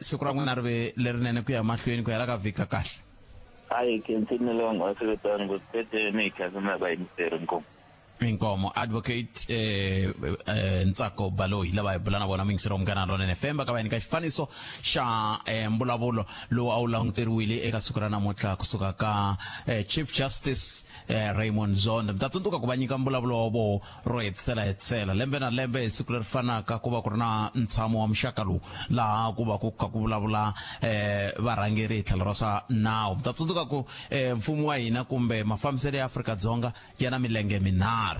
siku ra n'wina ri ve lerinene ku ya mahlweni ku hela ka vhiki kahle hayi khensini longo a swi vitani ku tete mi hi khensina vayingiseri nkomo Inkomo advocate Ntsako Baloyi lava hi bula na vona mingisiro Munghana Lonene FM ka va nyika xifaniso xa mbulavulo lowu a wu languteriwile eka siku ra namuntlha kusuka ka Chief Justice Raymond Zondo ta tsundzuka ku va nyika mbulavulo wa vo ro hetsela lembe na lembe hi siku leri fanaka ku va ku ri na ntshamo wa muxaka lowu laha ku va ku kha ku vulavula varhangeri hi tlhelo ra swa nawu ta tsundzuka ku mfumo wa hina kumbe mafambiselo ya Afrika-Dzonga ya na milenge minharhu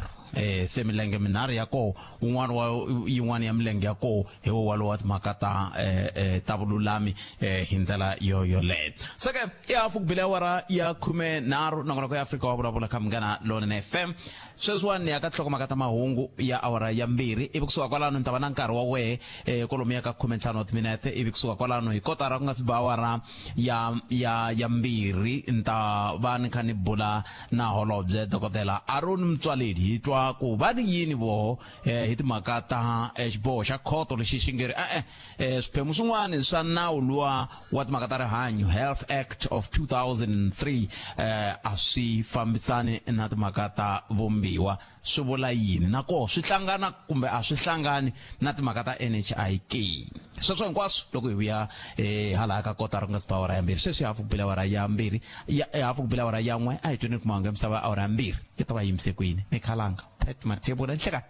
semilenge minari ya ko un'wana wa yin'wana ya milenge ya ko hi wo walo wa timhaka ta vululami hi ndlela yoleyo seke hafu kubile awara ya 13 nangona ko ya Afrika wa vulavula kha Munghana Lonene FM sweswiwani ya ka nhlokomhaka ta mahungu ya awara ya 2 ivi kusuka kwalano ni ta va na nkarhi wa wehe kolomu ya ka 15 timinete ivi kusuka kwalano hi kotara ku nga si ba awara ya 2 ni ta va ni kha ni bula na holobye dokodela Aaron Motsoaledi hi twa ku va ni yini voho hi timhaka ta xiboho xa khoto lexi xi ngeri swiphemu swin'wana swa nawu luwa wa timhaka ta rihanyo Health Act of 2003 a swi fambisani na timhaka ta vumbiwa swi vula yini nako swi hlangana kumbe a swi hlangani na timhaka ta NHIK sweswo hinkwaswo loko hi vuya hala ka kotara ku nga si ba awara ya 2 sweswi hafu kubila awara ya 2 hafu kubila awara ya 1 a hi tweni ku mahungu ya misava awara ya 2 yi ta va yimise kwini ni khalanga Pat Mathebula nhleka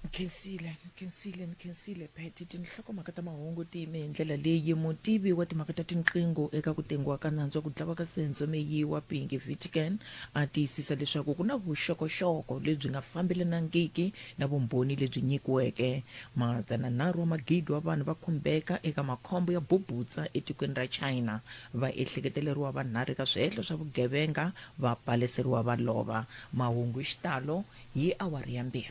Nkhinsile Pat tinhlokomhaka ta mahungu ti yime hi ndlela leyi mutivi wa timhaka ta tinqingho eka ku tengiwa ka nandzu ku dlawa ka Senzo Meyiwa Pinky Vitican a tiyisisa leswaku ku na vuxokoxoko lebyi nga fambelanangiki na vumbhoni lebyi nyikiweke madzananharhu wa magidi wa vanhu va khumbeka eka makhombo ya bubutsa etikweni ra China va ehleketeleriwa vanharhu ka swihehlo swa vugevenga va paleseriwa va lova mahungu xitalo hi awara ya 2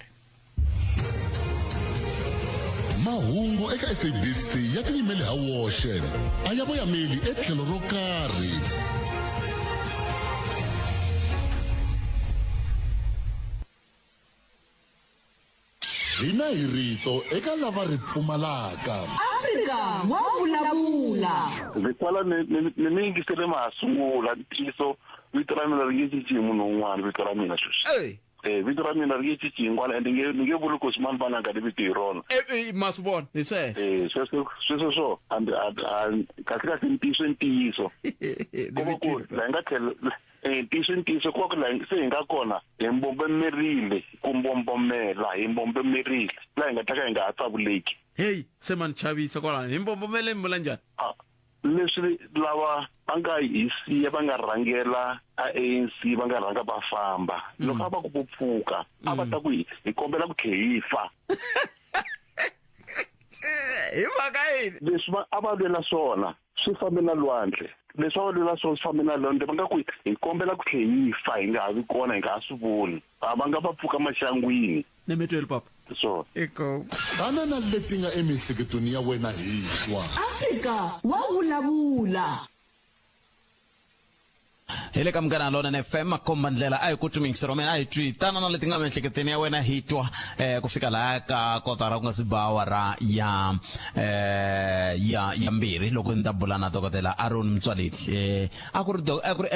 mahungu eka SABC ya tiyimele ha woxe a ya voyameli etlhelo ro karhi hina hi rito eka lava ri pfumalaka Afrika wa vulavula Vikwala ni yingisele masungula ntiso vito ra mina ri nge cici munhu un'wana vito ra mina sweswi vito ra mina ri nge cici hinkwala ende ni nge vuli ku ximani va nga ni vito hi rona masivona hi sweswo swo kasi ntiyiso kuma ku la nga tlhela ntiyiso ku va ku la se hi nga kona hi mbombemerile ku mbombomela hi mbombemerile la hi nga ta ka hi nga ha tsavuleki hey se man chavisa kwalani hi mbombomele mbula njhani leswi lava va nga hi siya va nga rhangela a ANC va nga rhanga va famba loko a va ku pfuka a va ta ku hi kombela ku tlhela hi mhaka yini leswi a va lwela swona swi fambe na lwandle leswi va lwela swona swi fambe na lwandle va nga ku hi kombela ku tlhela hi nga ha vi kona hi nga ha swi vuli va nga va pfuka maxangwini ni mi tweli papa so eko tana na leti nga emihleketweni ya wena hi twa Afrika wa vulavula hele ka Munghana Lonene FM makomba ndlela a hi ku tumingisero mina a hi twi tana na leti nga mihleketweni ya wena hi twa ku fika laha ka kotara ku nga si ba awara ya 2 loko ni ta bula na dokodela Aaron Motsoaledi a ku ri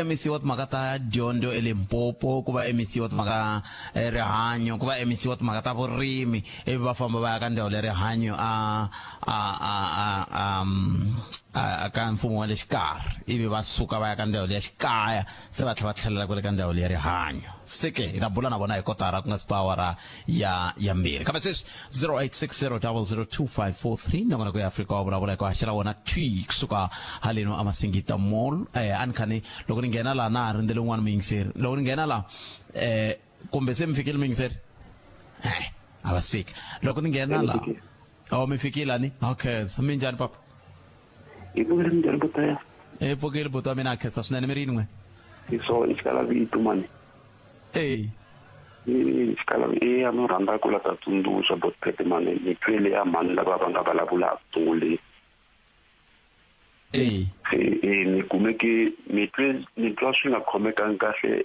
MEC wa timhaka ta dyondzo eLimpopo ku va MEC wa timhaka rihanyo ku va MEC wa timhaka ta vurimi ivi va famba va ya ka ndhawu le rihanyo ka mfumo wa le xikarhi ivi va suka va ya ka ndhawu le ya xikaya se va tlhelela ku le ka ndhawu le ya rihanyo seke hi ta bula na vona hi kotara ku nga si ba awara ya 2 kambe sweswi 0860002543 nangona ku ya Afrika wa vulavula ku haxela wona twi kusuka haleno a Masingita Mall a ni khani loko ni nghena laha na ha rindzele un'wana muyingiseri loko ni nghena laha kumbe se mi fikile muyingiseri a va si fika loko ni nghena laha mi fikile ni okay so mi njhani papa ipokele njhani botaya ipokele bota mina khetsa swinene mi rini n'we so isikala vito mani isikala a no rhandza ku la ta tsundzuxa botete mani ni twele ya mani lava va nga vulavula tunguleni ni kumeke ni twa swi nga khomekangi kahle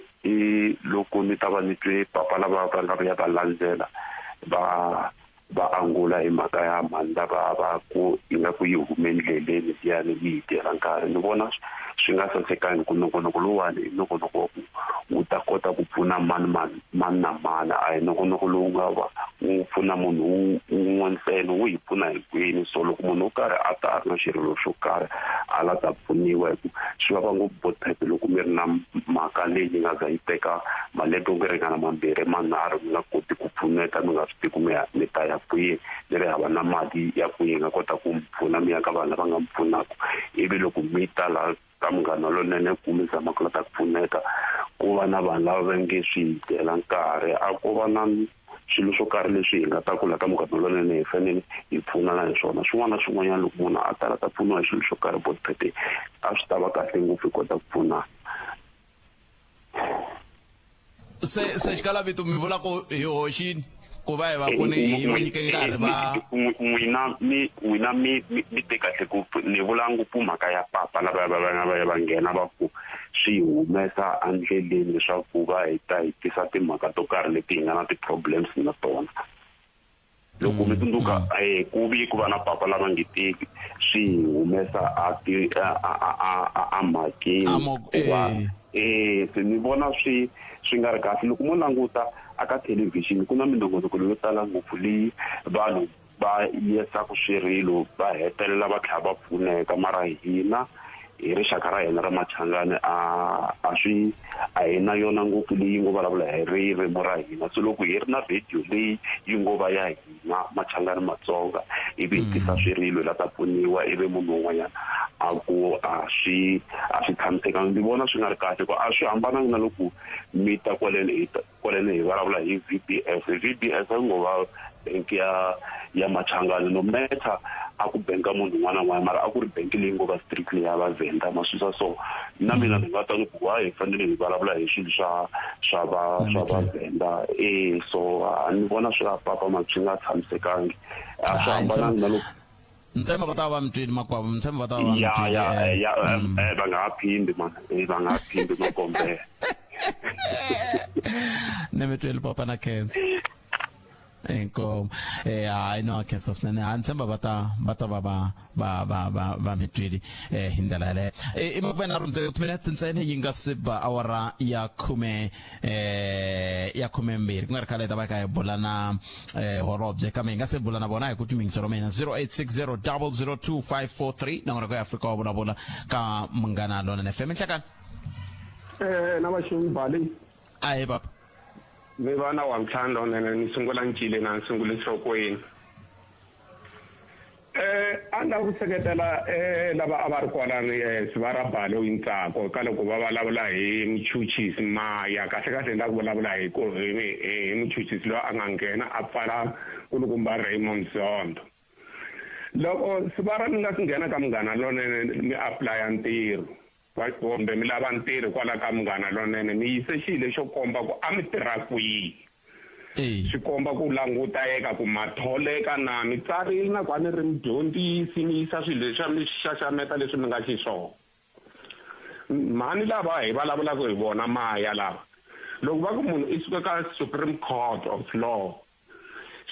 loko ni ta va ni twe papa lava va nga ya va landzela va angula hi mhaka ya mani lava va ku ingaku yi hume endleleni liyani yi tirha nkarhi ni vona swi nga sasekangi ku nongonoko lowuwani nongonoko wu ta kota ku pfuna mani na mani a hi nongonoko lowu nga va wu pfuna munhu un'we ntsena wu hi pfuna hinkwenu so loko munhu wo karhi a ta ri na xirilo xo karhi a la ta pfuniwa hi ku swi vava ngopfu bothepe loko mi ri na mhaka leyi nga za yi teka malembe ku ringana 2 manharhu mi nga koti ku pfuneka mi nga swi tivi ku mi ta ya kwihi mi ri hava na mali ya kwihi nga kota ku mi pfuna mi ya ka vanhu lava nga mi pfunaka ivi loko mi ta laha ka Munghana Lonene ku mi zama ku lata ku pfuneka ku va na vanhu lava va nge swi tela nkarhi a ku va na swilo swo karhi leswi hi nga ta kula ka muganga lowunene hi fanele hi pfunana hi swona swin'wana na swin'wanyana loko munhu a tala ta pfuniwa hi swilo swo karhi bothete a swi ta va kahle ngopfu hi kota ku pfunana se xikala vito mi vula ku hi hoxini ku va hi va pfune hi nyike nkarhi va n'wina mi te kahle ku ni vula ngopfu mhaka ya papa lava va nghena va ku swi humesa andleleni leswaku va heta hi tisa timhaka to karhi leti hi nga na ti-problems na tona loko mi tsundzuka ku vi ku va na papa lava nge teki swi humesa a mhakeni se ni vona swi nga ri kahle loko mo languta aka thelevhixini ku na minongonoko leyo tala ngopfu leyi vanhu va yesaka swirilo va hetelela va tlhela va pfuneka mara hina hi rixaka ra hina ra Machangani a hi na yona ngopfu leyi ngo vulavula hi ririmi ra hina so loko hi ri na radio leyi yi ngo va ya hina Machangani Matsonga ivi hi tisa swirilo la ta pfuniwa ivi munhu un'wanyana a ku a swi tshamiseka ndzi vona swi nga ri kahle ku a swi hambananga na loko mi ta kwaleni hi vulavula hi VBS ngo va bank ya Machangani no matter a ku benka munhu un'wana na un'wana mara a ku ri bank leyi ngo va strictly ya vaVenda masusa so na mina ni nga ta ku why hi fanele hi vulavula hi swilo swa vaVenda so ni vona swi nga papa swi nga tshamisekangi a swi hambananga na loko ntsemba va ta va mtwini makwavo ntsemba va ta va mtwini va nga ha phindi va nga ha phindi makombe ne metweli papa na Kenzo inkomo hayi no Kenzo swinene ntsemba va ta va metweli hi ndlela le imapena rumze tuminete ntsene yi nga se ba awara ya khume mbirhi ku nga ri khale ta va ka hi bula na holobye kambe hi nga se bula na vona hi ku tumingisa ro mina 0860 002 na ngora ka Afrika wa vulavula ka Munghana Lonene FM nhlakani na vaxumi bali ayi papa mi vana wa Mthando ni sungula ncile na sungula nhlokweni a ni ku seketela lava a va ri kwalani swi va ra bale u yintsako ka loko va vulavula hi Mchuchisi Maya kahle ni la ku vulavula hi Mchuchisi loyi a nga nghena a pfala kulukumba Raymond Zondo loko swi va ra ni nga si nghena ka Munghana Lonene mi applya ntirho kumbe mi lava ntirho kwala ka Munghana Lonene mi yise xilo xo komba ku a mi tirha kwihi swi komba ku languta eka ku matholeka na mi tsarile na kwani ri mudyondzisi mi yisa swilo leswi mi xaxameta leswi mi nga xiswona mhani lava hi vulavulaka hi vona Maya lava loko va ku munhu i suka ka Supreme Court of Law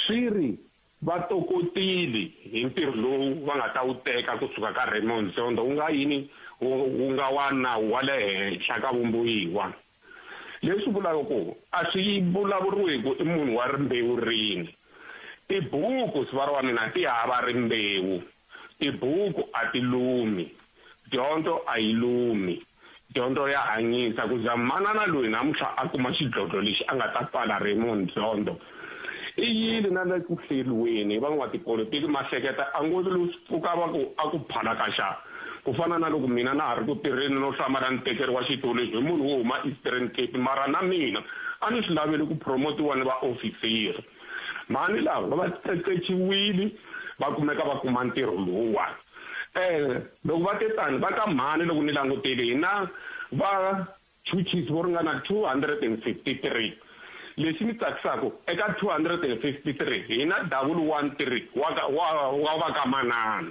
swi ri va tokotile hi ntirho lowu va nga ta wu teka kusuka ka Raymond Zondo wu nga yini wu nga wa nawu wa le henhla ka vumbiwa leswi vulaka ku a swi vulavuriwi ku i munhu wa rimbewu rini tibuku swi va ri wa mina ti hava rimbewu tibuku a ti lumi dyondzo a yi lumi dyondzo ya hanyisa ku za manana loyi namuntlha a kuma xidlodlo lexi a nga ta pfala Raymond Zondo i yini na le ku hleriweni van'watipolitiki mahleketa a ngo lowu pfuka va ku a ku phala ka xa ku fana na loko mina na ha ri ku tirheni no hlamala ni tekeriwa xitulu hi munhu wo huma Eastern Cape mara na mina a ni swi laveli ku promotiwa ni vaofisiri mhani lava va tsekechiwile va kumeka va kuma ntirho lowuwani loko va te tani va ka mhani loko ni langutile hina va Mchuchisi vo ringana 253 lexi mi tsakisaka eka 253 hina 113 wa va ka manana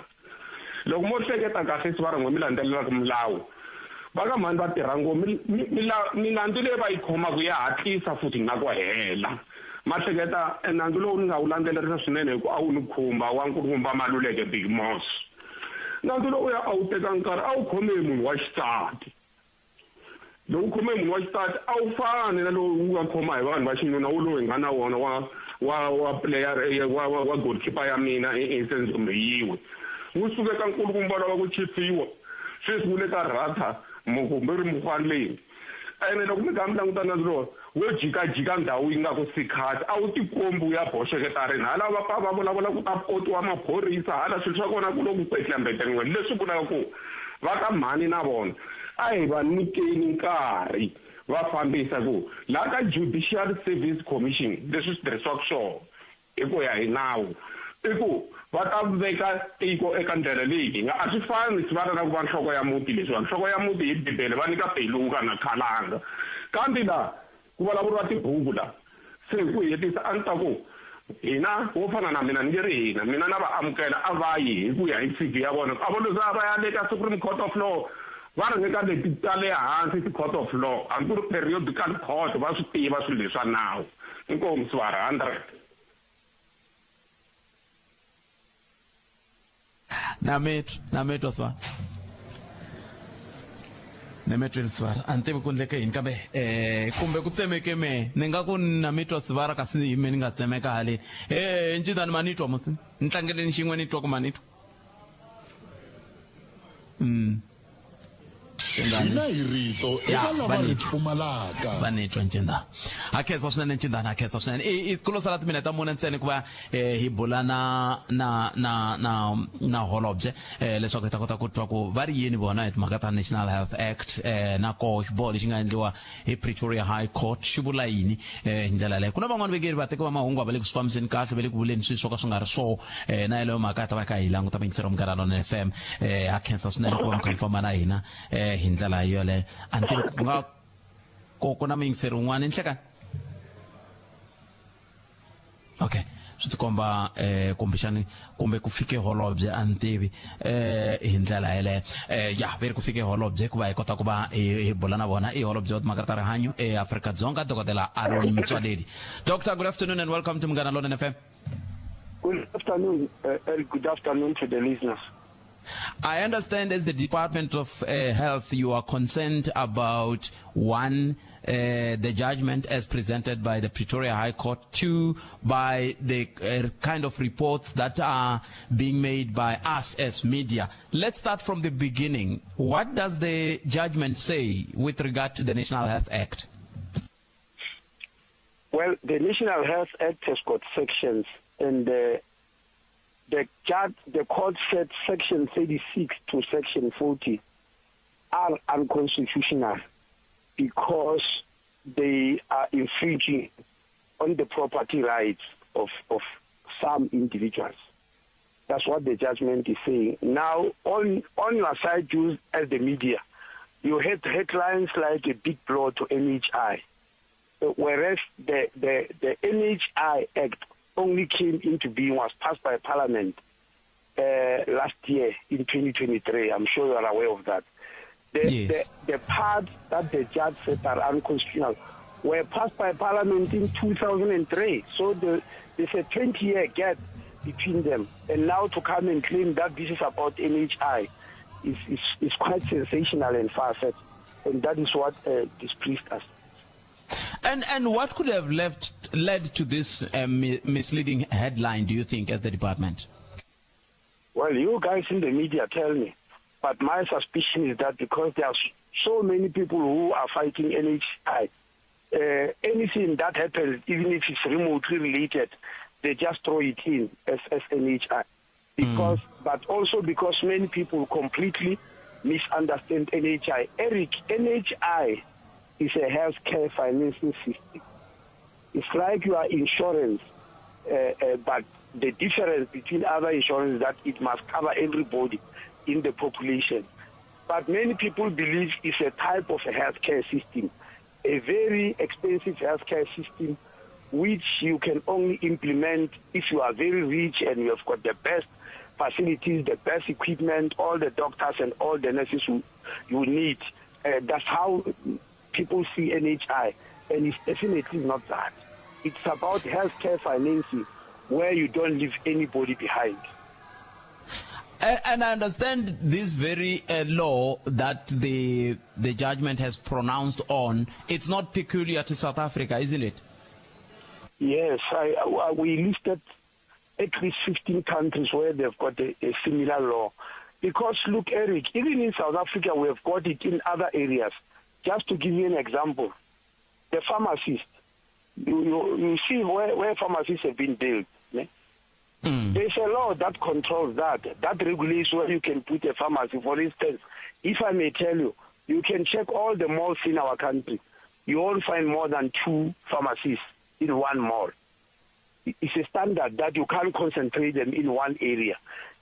loko mo hleketa kahle swi va rin'we mi landzelelaka milawu va ka mhani va tirha ngopfu milandzu leyi va yi khomaka ya hatlisa futhi na ku hela mahleketa nandzu lowu ni nga wu landzelerisa swinene hi ku a wu ni khumba wa nkulukumba Maluleke Big Moss nandzu lowu ya a wu teka nkarhi a wu khome munhu wa xisati loko khome munhu wa xisati a wu fani na lowu wu nga khoma hi vanhu va xinuna wu lowu hi nga na wona wa player wa goalkeeper ya mina Senzo Meyiwe wu suke ka nkulukumba lava ku chipiwa sweswi wu le ka Ratha kumbe ri mufani leyi ene loko mi nga mi languta nandzu lowu wo jikajika ndhawu yi nga ku sikhati a wu tikombi wu ya boxeketareni hala va vulavula ku ta potiwa maphorisa hala swilo swa kona ku lo ku kwetlambetaniweni leswi vulaka ku va ka mhani na vona a hi va nyikeni nkarhi va fambisa ku la ka Judicial Service Commission leswi tirhisiwaka swona i ku ya hi nawu i ku va ta veka tiko eka ndlela leyi a swi fani swi va na ku va nhloko ya muti leswi nhloko ya muti hi bibele va nyika pelunga na khalanga kambe la ku vulavuriwa tibuku la se ku hetisa a ni ta ku hina wo fana na mina ni nge ri hina mina na va amukela a va yi hi ku ya hi CV ya vona a vona za va ya le ka Supreme Court of Law va ri ka leti ta le hansi ti-Court of Law a ku ri periodical court va swi tiva swilo leswa nawu inkomu Swara 100 nametwa Swara Nemetwel Swara antivi ku ndleke yini kambe kumbe ku tsemeke me ni nga ku nametwa Swara kasi me ni nga tsemeka haleni ncindani manitwa musi ntlangeleni xin'we nitwa ku manitwa hina hi rito eka lava ri pfumalaka vanitwa ncindani akhensa swinene ncindani akhensa swinene i kulo sala timinete mune ntsena ku va hi bula na holobye leswaku hi ta kota ku twa ku va ri yini vona hi timhaka ta National Health Act na koho xiboho lexi nga endliwa hi Pretoria High Court xi vula yini hi ndlela leyo ku na van'wani vekeri vateki va mahungu va le ku swi fambiseni kahle va le ku vuleni swilo swo ka swi nga ri swo na yeleyo mhaka ya ta va ka hi languta mingisero Munghana Lonene FM akhensa swinene ku va mi kha mi famba na hina hi ndlela yole antivi ku nga ku na mingiseri un'wana nhlekani okay swi tikomba kumbexani kumbe ku fike holobye antivi hi ndlela yeleyo ya veri ku fike holobye ku va hi kota ku va hi bula na vona i holobye wa timhaka ta rihanyo eAfrika-Dzonga Dr. Aaron Motsoaledi. Doctor, good afternoon and welcome to Munghana Lonene FM. Good afternoon, good afternoon to the listeners. I understand as the Department of Health, you are concerned about one, the judgment as presented by the Pretoria High Court, two, by the kind of reports that are being made by us as media. Let's start from the beginning. What does the judgment say with regard to the National Health Act? Well, the National Health Act has got sections, and the court said section 36 to section 40 are unconstitutional because they are infringing on the property rights of some individuals. That's what the judgment is saying. Now, on your side, you as the media, you had headlines like a big blow to NHI, whereas the NHI Act only came into being, was passed by Parliament last year in 2023. I'm sure you are aware of that. The parts that the judge said are unconstitutional were passed by Parliament in 2003. So there's a 20-year gap between them. And now to come and claim that this is about NHI is quite sensational and far-fetched. And that is what displeased us. And what could have led to this misleading headline, do you think, as the department? Well, you guys in the media tell me. But my suspicion is that because there are so many people who are fighting NHI, anything that happens, even if it's remotely related, they just throw it in as NHI. Because, but also because many people completely misunderstand NHI. Eric, NHI is a healthcare financing system. It's like your insurance, but the difference between other insurance is that it must cover everybody in the population. But many people believe it's a type of a healthcare system, a very expensive healthcare system, which you can only implement if you are very rich and you have got the best facilities, the best equipment, all the doctors and all the nurses you need. That's how people see NHI, and it's definitely not that. It's about healthcare financing where you don't leave anybody behind. And I understand this very law that the judgment has pronounced on, it's not peculiar to South Africa, isn't it? Yes, we listed at least 15 countries where they've got a similar law. Because look, Eric, even in South Africa, we have got it in other areas. Just to give you an example, the pharmacist, you see where pharmacists have been built. There's a law that controls that regulates where you can put a pharmacy. For instance, if I may tell you, you can check all the malls in our country. you won't find more than 2 pharmacies in one mall. It's a standard that you can't concentrate them in one area,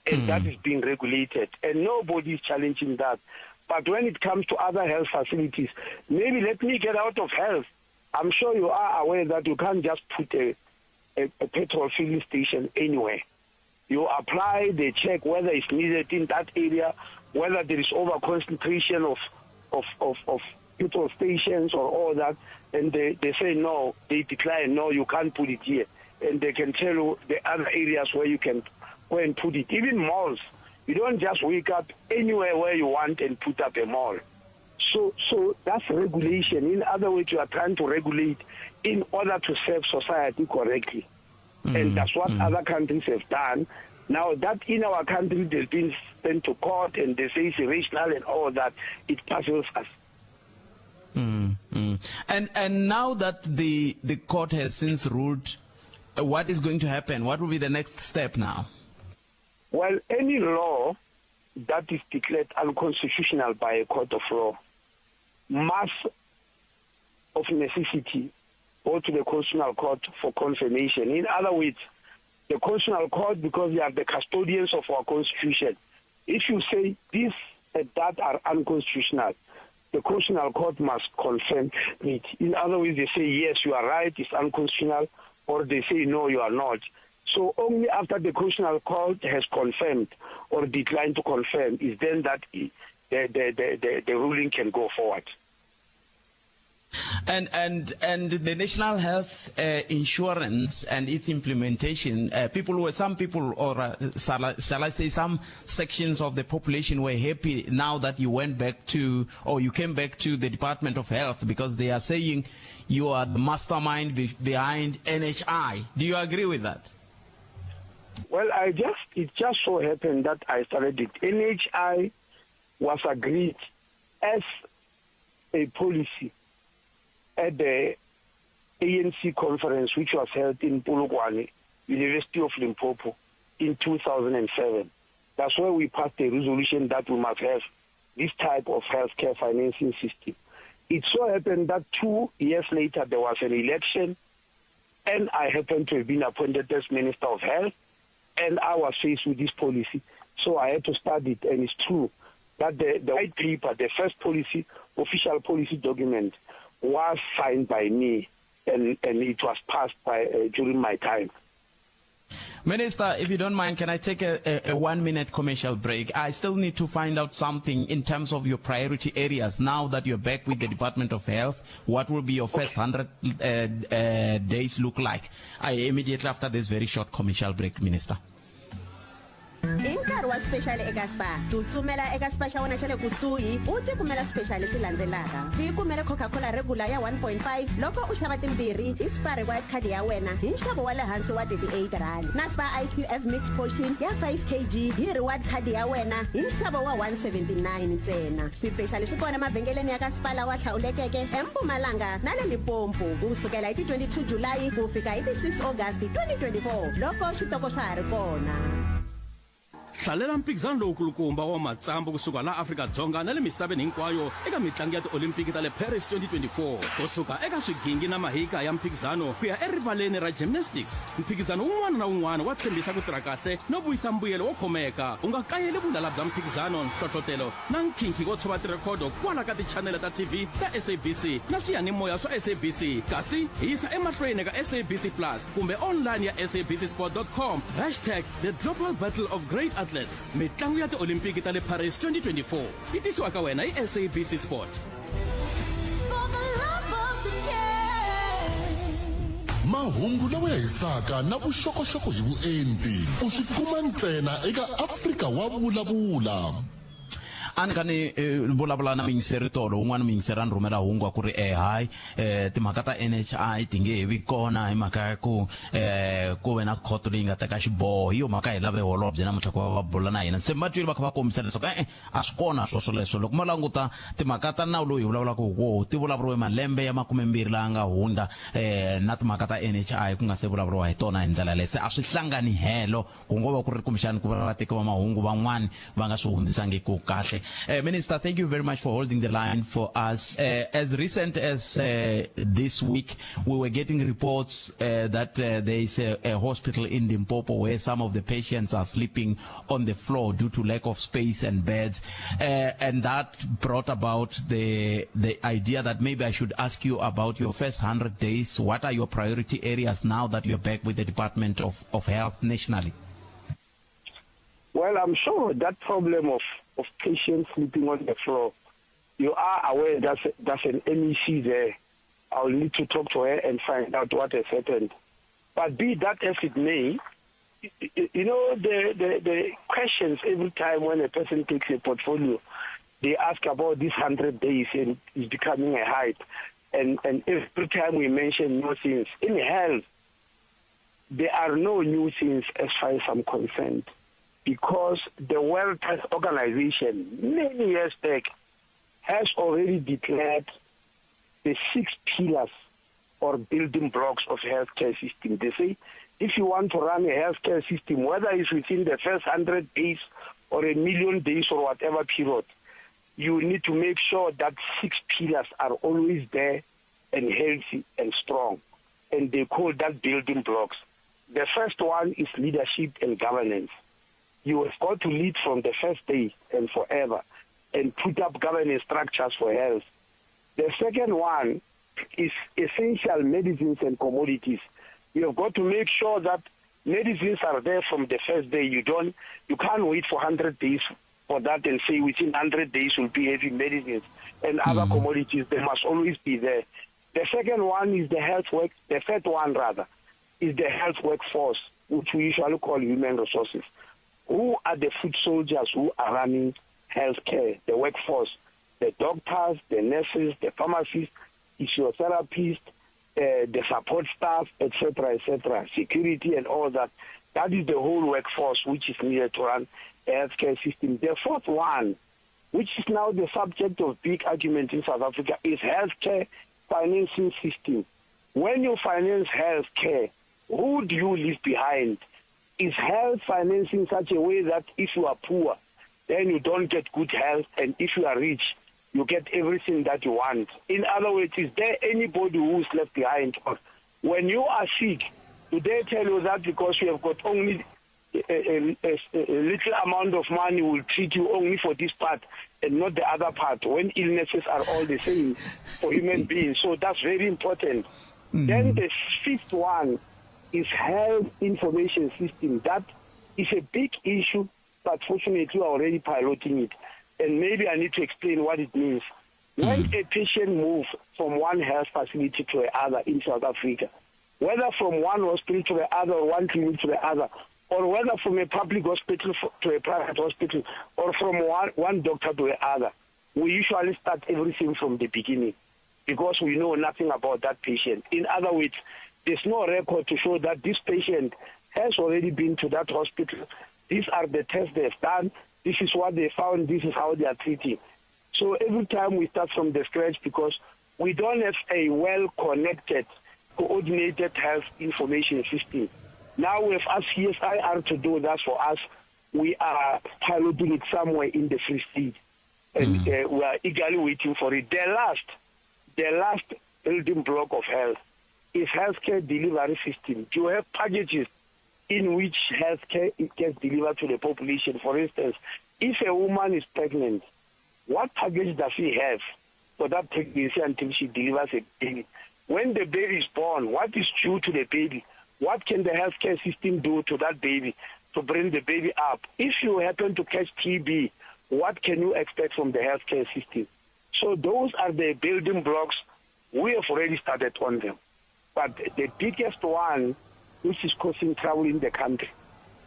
and that is being regulated, and nobody is challenging that. But when it comes to other health facilities, maybe let me get out of health. I'm sure you are aware that you can't just put a petrol filling station anywhere. You apply, they check whether it's needed in that area, whether there is over concentration of petrol stations or all that, and they say no, they decline, no, you can't put it here. And they can tell you the other areas where you can go and put it. Even malls, you don't just wake up anywhere where you want and put up a mall. So that's regulation. In other words, you are trying to regulate in order to serve society correctly. And that's what other countries have done. Now that in our country they've been sent to court and they say it's irrational and all that, it puzzles us. And now that the court has since ruled, what is going to happen? What will be the next step now? Well, any law that is declared unconstitutional by a court of law must, of necessity, go to the Constitutional Court for confirmation. In other words, the Constitutional Court, because they are the custodians of our Constitution, if you say this and that are unconstitutional, the Constitutional Court must confirm it. In other words, they say, yes, you are right, it's unconstitutional, or they say, no, you are not. So only after the Constitutional Court has confirmed or declined to confirm is then that the ruling can go forward. And the national health insurance and its implementation, some people, or shall I say, some sections of the population were happy now that you went back to, or you came back to the Department of Health, because they are saying you are the mastermind behind NHI. Do you agree with that? Well, it just so happened that I started it. NHI was agreed as a policy at the ANC conference, which was held in Polokwane, University of Limpopo, in 2007. That's where we passed a resolution that we must have this type of healthcare financing system. It so happened that 2 years later there was an election, and I happened to have been appointed as Minister of Health, and I was faced with this policy. So I had to study it, and it's true that the white paper, the first official policy document, was signed by me, and it was passed during my time. Minister, if you don't mind, can I take a 1-minute commercial break? I still need to find out something in terms of your priority areas. Now that you're back with the Department of Health, what will be your first 100 days look like? Immediately after this very short commercial break, Minister. Inkarwa special eka spa tutsumela eka spa xa wena xa le kusuhi u tikumela special lesi landzelaka tikumela Coca-Cola regular ya 1.5 loko u xava timbirhi hi spa reward card ya wena hi nxavo wa le hansi wa 38 rand na spa IQF mix portion ya 5 kg hi reward card ya wena hi nxavo wa 179 ntsena special swi kona mavhengeleni ya ka spa lawa hlawulekeke eMpumalanga na le Limpopo kusukela hi 22 July ku fika hi 6 August 2024 loko xitoko swa ha ri kona. Hlalela mphikizano lowukulukumba wa matsambu kusuka la Afrika-Dzonga na le misaveni hinkwayo eka mitlangu ya ti-Olimpiki ta le Paris 2024 kusuka eka swigingi na mahika ya mphikizano ku ya erivaleni ra gymnastics. Mphikizano wun'wana na wun'wana wa tshembisa ku tirha kahle no vuyisa mbuyelo wo khomeka. U nga kayeli vulala bya mphikizano, nhlohlotelo na nkhinkhi wo tshova tirhekhodo kwala ka tichanele ta TV ta SABC na swiyanimoya swa SABC, kasi hi yisa emahlweni ka SABC Plus kumbe online ya sabcsport.com #the global battle of great athletes. Mitlangu ya ti-Olimpiki ta le Paris 2024 yi tisiwa ka wena hi SABC Sport. Mahungu lawa ya hisaka na vuxokoxoko hi vuenti u swi kuma ntsena eka Afrika wa vulavula. Ankani vulavula na mingiseri tolo un'wana mingiseri a ni rhumela hungu ku ri hayi timhaka ta NHI ti nge vi kona hi mhaka ya ku ve na khoto leyi nga teka xiboho hi yo mhaka hi lave holobye namuntlha ku va bula na hina se matwini va kha va kombisa leswaku a swi kona swoleswo loko ma languta timhaka ta nawu lowu hi vulavulaka wo ti vulavuriwe malembe ya 20 laha nga hundza na timhaka ta NHI ku nga se vulavuriwa hi tona hi ndlela leyi se a swi hlangani helo ku ngo va ku ri kumbexani ku va vateki va mahungu van'wani va nga swi hundzisangi ku kahle Minister, thank you very much for holding the line for us. As recent as this week, we were getting reports that there is a hospital in Limpopo where some of the patients are sleeping on the floor due to lack of space and beds. And that brought about the idea that maybe I should ask you about your first 100 days. What are your priority areas now that you're back with the Department of Health nationally? Well, I'm sure that problem of patients sleeping on the floor, you are aware that's an MEC there. I'll need to talk to her and find out what has happened. But be that as it may, you know, the questions every time when a person takes a portfolio, they ask about these 100 days and it's becoming a hype. And every time we mention new things, in health, there are no new things as far as I'm concerned. Because the World Health Organization, many years back, has already declared the 6 pillars or building blocks of healthcare system. They say, if you want to run a healthcare system, whether it's within the first 100 days or 1,000,000 days or whatever period, you need to make sure that 6 pillars are always there and healthy and strong. And they call that building blocks. The first one is leadership and governance. You have got to lead from the first day and forever and put up governance structures for health. The second one is essential medicines and commodities. You have got to make sure that medicines are there from the first day. You can't wait for 100 days for that and say within 100 days we'll be having medicines and other commodities. They must always be there. The second one is the third one is the health workforce, which we usually call human resources. Who are the foot soldiers who are running healthcare, the workforce, the doctors, the nurses, the pharmacists, physiotherapists, the support staff, etc., security and all that. That is the whole workforce which is needed to run a healthcare system. The fourth one, which is now the subject of big argument in South Africa, is healthcare financing system. When you finance healthcare, who do you leave behind? Is health financing in such a way that if you are poor, then you don't get good health, and if you are rich, you get everything that you want? In other words, is there anybody who is left behind? When you are sick, do they tell you that because you have got only a little amount of money will treat you only for this part and not the other part, when illnesses are all the same for human beings? So that's very important. Then the fifth one is health information system. That is a big issue, but fortunately we are already piloting it. And maybe I need to explain what it means. When a patient moves from one health facility to the other in South Africa, whether from one hospital to the other or one clinic to the other, or whether from a public hospital to a private hospital, or from one doctor to the other, we usually start everything from the beginning because we know nothing about that patient. In other words, there's no record to show that this patient has already been to that hospital. These are the tests they've done. This is what they found. This is how they are treating. So every time we start from the scratch because we don't have a well-connected, coordinated health information system. Now we have asked CSIR to do that for us. We are piloting it somewhere in the Free State. And we are eagerly waiting for it. The last building block of health is healthcare delivery system. You have packages in which healthcare gets delivered to the population. For instance, if a woman is pregnant, what package does she have for that pregnancy until she delivers a baby? When the baby is born, what is due to the baby? What can the healthcare system do to that baby to bring the baby up? If you happen to catch TB, what can you expect from the healthcare system? So those are the building blocks. We have already started on them. But the biggest one, which is causing trouble in the country,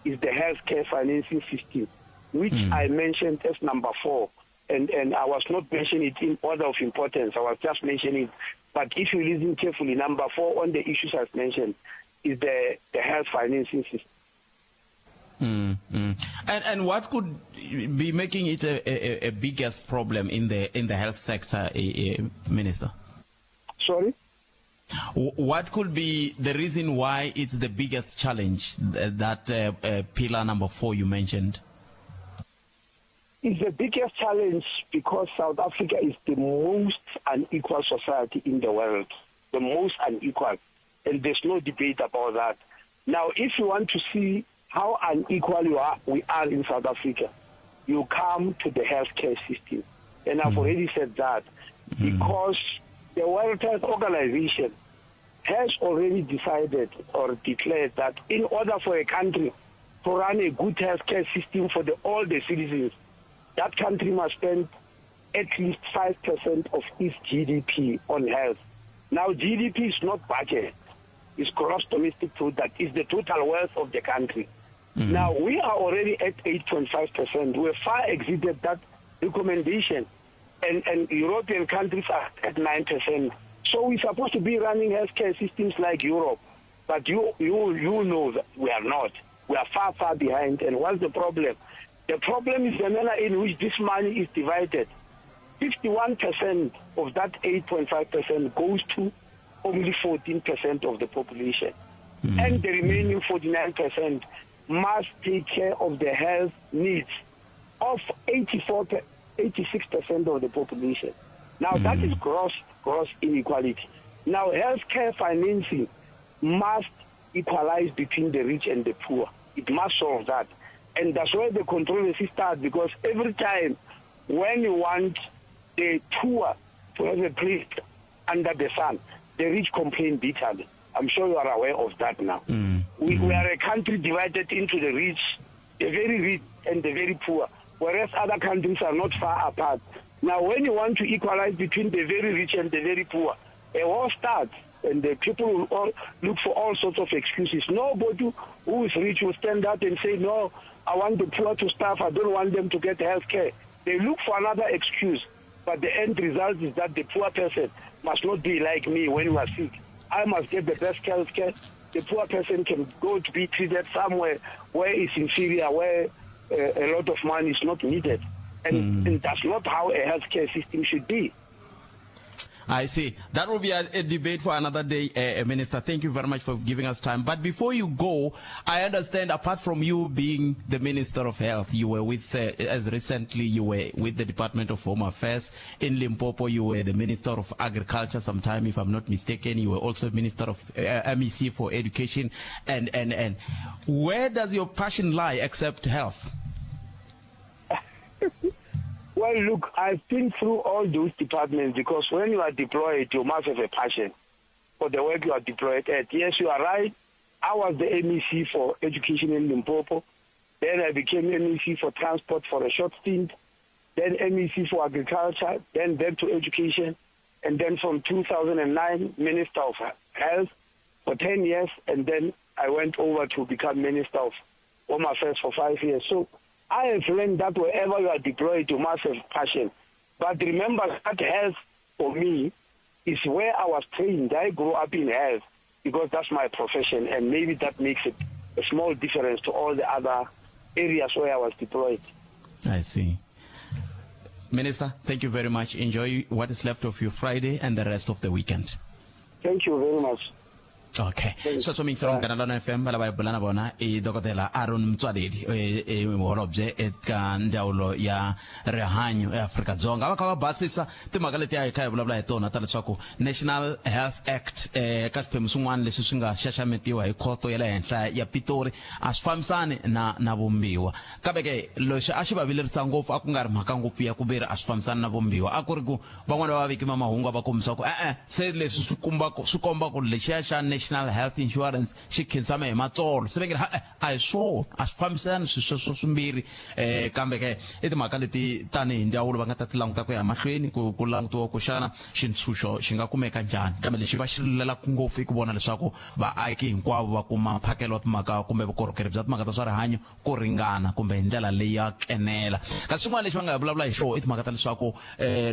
is the healthcare financing system, which I mentioned as number 4. And I was not mentioning it in order of importance. I was just mentioning it. But if you listen carefully, number 4 on the issues I've mentioned is the health financing system. And what could be making it a biggest problem in the health sector, Minister? Sorry? What could be the reason why it's the biggest challenge, that pillar number 4 you mentioned? is the biggest challenge because South Africa is the most unequal society in the world, the most unequal, and there's no debate about that. Now, if you want to see how unequal we are in South Africa, you come to the healthcare system. And I've already said that because the World Health Organization has already decided or declared that in order for a country to run a good healthcare system for all the citizens, that country must spend at least 5% of its GDP on health. Now, GDP is not budget. It's gross domestic product. It's the total wealth of the country. Now, we are already at 8.5%. We've far exceeded that recommendation. And European countries are at 9%. So we're supposed to be running healthcare systems like Europe. But you know that we are not. We are far, far behind. And what's the problem? The problem is the manner in which this money is divided. 51% of that 8.5% goes to only 14% of the population. And the remaining 49% must take care of the health needs of 86% of the population. Now, that is gross inequality. Now, healthcare financing must equalize between the rich and the poor. It must solve that. And that's where the controversy starts, because every time when you want the poor to have a place under the sun, the rich complain bitterly. I'm sure you are aware of that now. We are a country divided into the rich, the very rich, and the very poor, whereas other countries are not far apart. Now, when you want to equalize between the very rich and the very poor, a war starts, and the people will all look for all sorts of excuses. Nobody who is rich will stand up and say, no, I want the poor to starve, I don't want them to get health care. They look for another excuse, but the end result is that the poor person must not be like me when you are sick. I must get the best health care. The poor person can go to be treated somewhere where it's inferior, where a lot of money is not needed. And that's not how a healthcare system should be. I see. That will be a debate for another day, Minister. Thank you very much for giving us time. But before you go, I understand, apart from you being the Minister of Health, you were with, as recently, you were with the Department of Home Affairs. In Limpopo, you were the Minister of Agriculture sometime, if I'm not mistaken. You were also Minister of MEC for Education. And where does your passion lie except health? Well, look, I've been through all those departments, because when you are deployed, you must have a passion for the work you are deployed at. Yes, you are right. I was the MEC for Education in Limpopo. Then I became MEC for Transport for a short stint. Then MEC for Agriculture. Then back to Education. And then from 2009, Minister of Health for 10 years. And then I went over to become Minister of Home Affairs for 5 years. So I have learned that wherever you are deployed, you must have passion. But remember that health, for me, is where I was trained. I grew up in health because that's my profession, and maybe that makes it a small difference to all the other areas where I was deployed. I see. Minister, thank you very much. Enjoy what is left of your Friday and the rest of the weekend. Thank you very much. Okay. So mingtsong kana lona FM bala ba bulana bona dokotela Aaron Mtswadedi holobye eka ndawulo ya rihanyo eAfrika Dzonga. Va ka va basisa timhaka leti a hi kha hi vulavula hi tona ta leswaku National Health Act ka swiphemu swin'wana leswi swi nga xaxametiwa hi khoto ya le henhla ya Pitori a swi fambisani na vumbiwa. Kambe ke lexi a xi va vilerisa ngopfu a ku nga ri mhaka ngopfu ya ku veri a swi fambisani na vumbiwa. A ku ri ku van'wana va veki mahungu va kombisa ku se leswi swi komba ku lexiya xa National Health Insurance xi khinsama hi matsolo se vengeri a hi swona a swi fambisani sweswo swimbirhi kambe ke i timhaka leti tanihi ndzawulo va nga ta ti languta ku ya mahlweni ku langutiwa ku xana xintshunxo xi nga kumeka njhani. Kambe lexi va xi lelaka ngopfu i ku vona leswaku vaaki hinkwavo va kuma mphakelo wa timhaka kumbe vukorhokeri bya timhaka ta swa rihanyo ku ringana kumbe hi ndlela leyi ya kenela. Kasi swin'wana lexi va nga vulavula hi xona i timhaka ta leswaku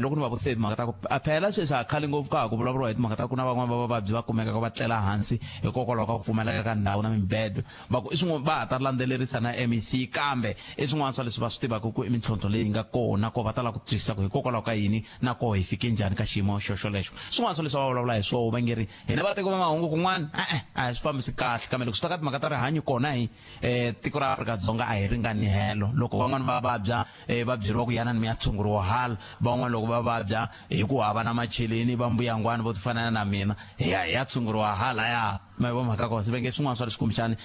loko ni va vutise timhaka ta ku phela sweswi a khale ngopfu ka ha ku vulavuriwa hi timhaka ta ku na van'wana va vavabyi va kumeka va tlela hansi hikokwalaho ka ku pfumaleka ka ndhawu na mibedo va ku iswin'wana va ha ta landzelerisa na MEC kambe iswin'wana swa leswi va swi tivaka ku i mintlhontlho leyi nga kona ko va ta lava ku twisisa ku hikokwalaho ka yini na ko hi fike njhani ka xiyimo xo lexo swin'wana swa leswi va vulavula hi swona va nge ri hina vatiko va mahungu kun'wana a hi swi fambisi kahle kambe loko swi ta ka timhaka ta rihanyo kona hi tiko ra Afrika-Dzonga a hi ringani helo loko van'wana va vabya va byeriwa ku yanani mi ya tshunguriwa hala van'wana loko va vabya hi ku hava na macheleni va mbuyangwana vo tifanana na mina hi ya tshunguriwa hala ya ma vo mhaka kona sivenge swin'wana swa leswi kumbexani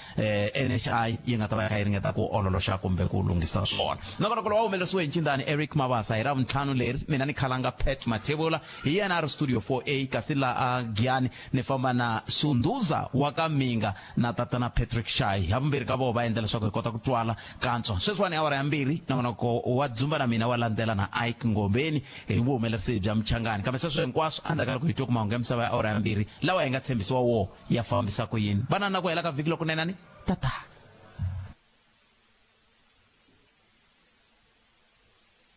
NHI yi nga ta va yi kha yi ringeta ku ololoxa kumbe ku lunghisa swona nakona ku lo va humelerisiwe hi ncindani Eric Mabasa hi ravuntlhanu leri mina ni khalanga Pat Mathebula hi yena a ri studio 4A kasi la a Giyani ni famba na Sunduza wa ka Minga na tatana Patrick Shai havumbirhi ka vona va endla leswaku hi kota ku twala kantswa sweswiwani awara ya mbirhi nakona ko wa dzumba na mina wa landzela na Ike Ngobeni hi vuhumelerisi bya Mchangani kambe sweswo hinkwaswo andaka loko hi twa ku mahungu ya misava ya awara ya mbirhi lawa hi nga tshembisiwa wo ya fambisa ku yini banana ku hela ka vhiki loko nenani tata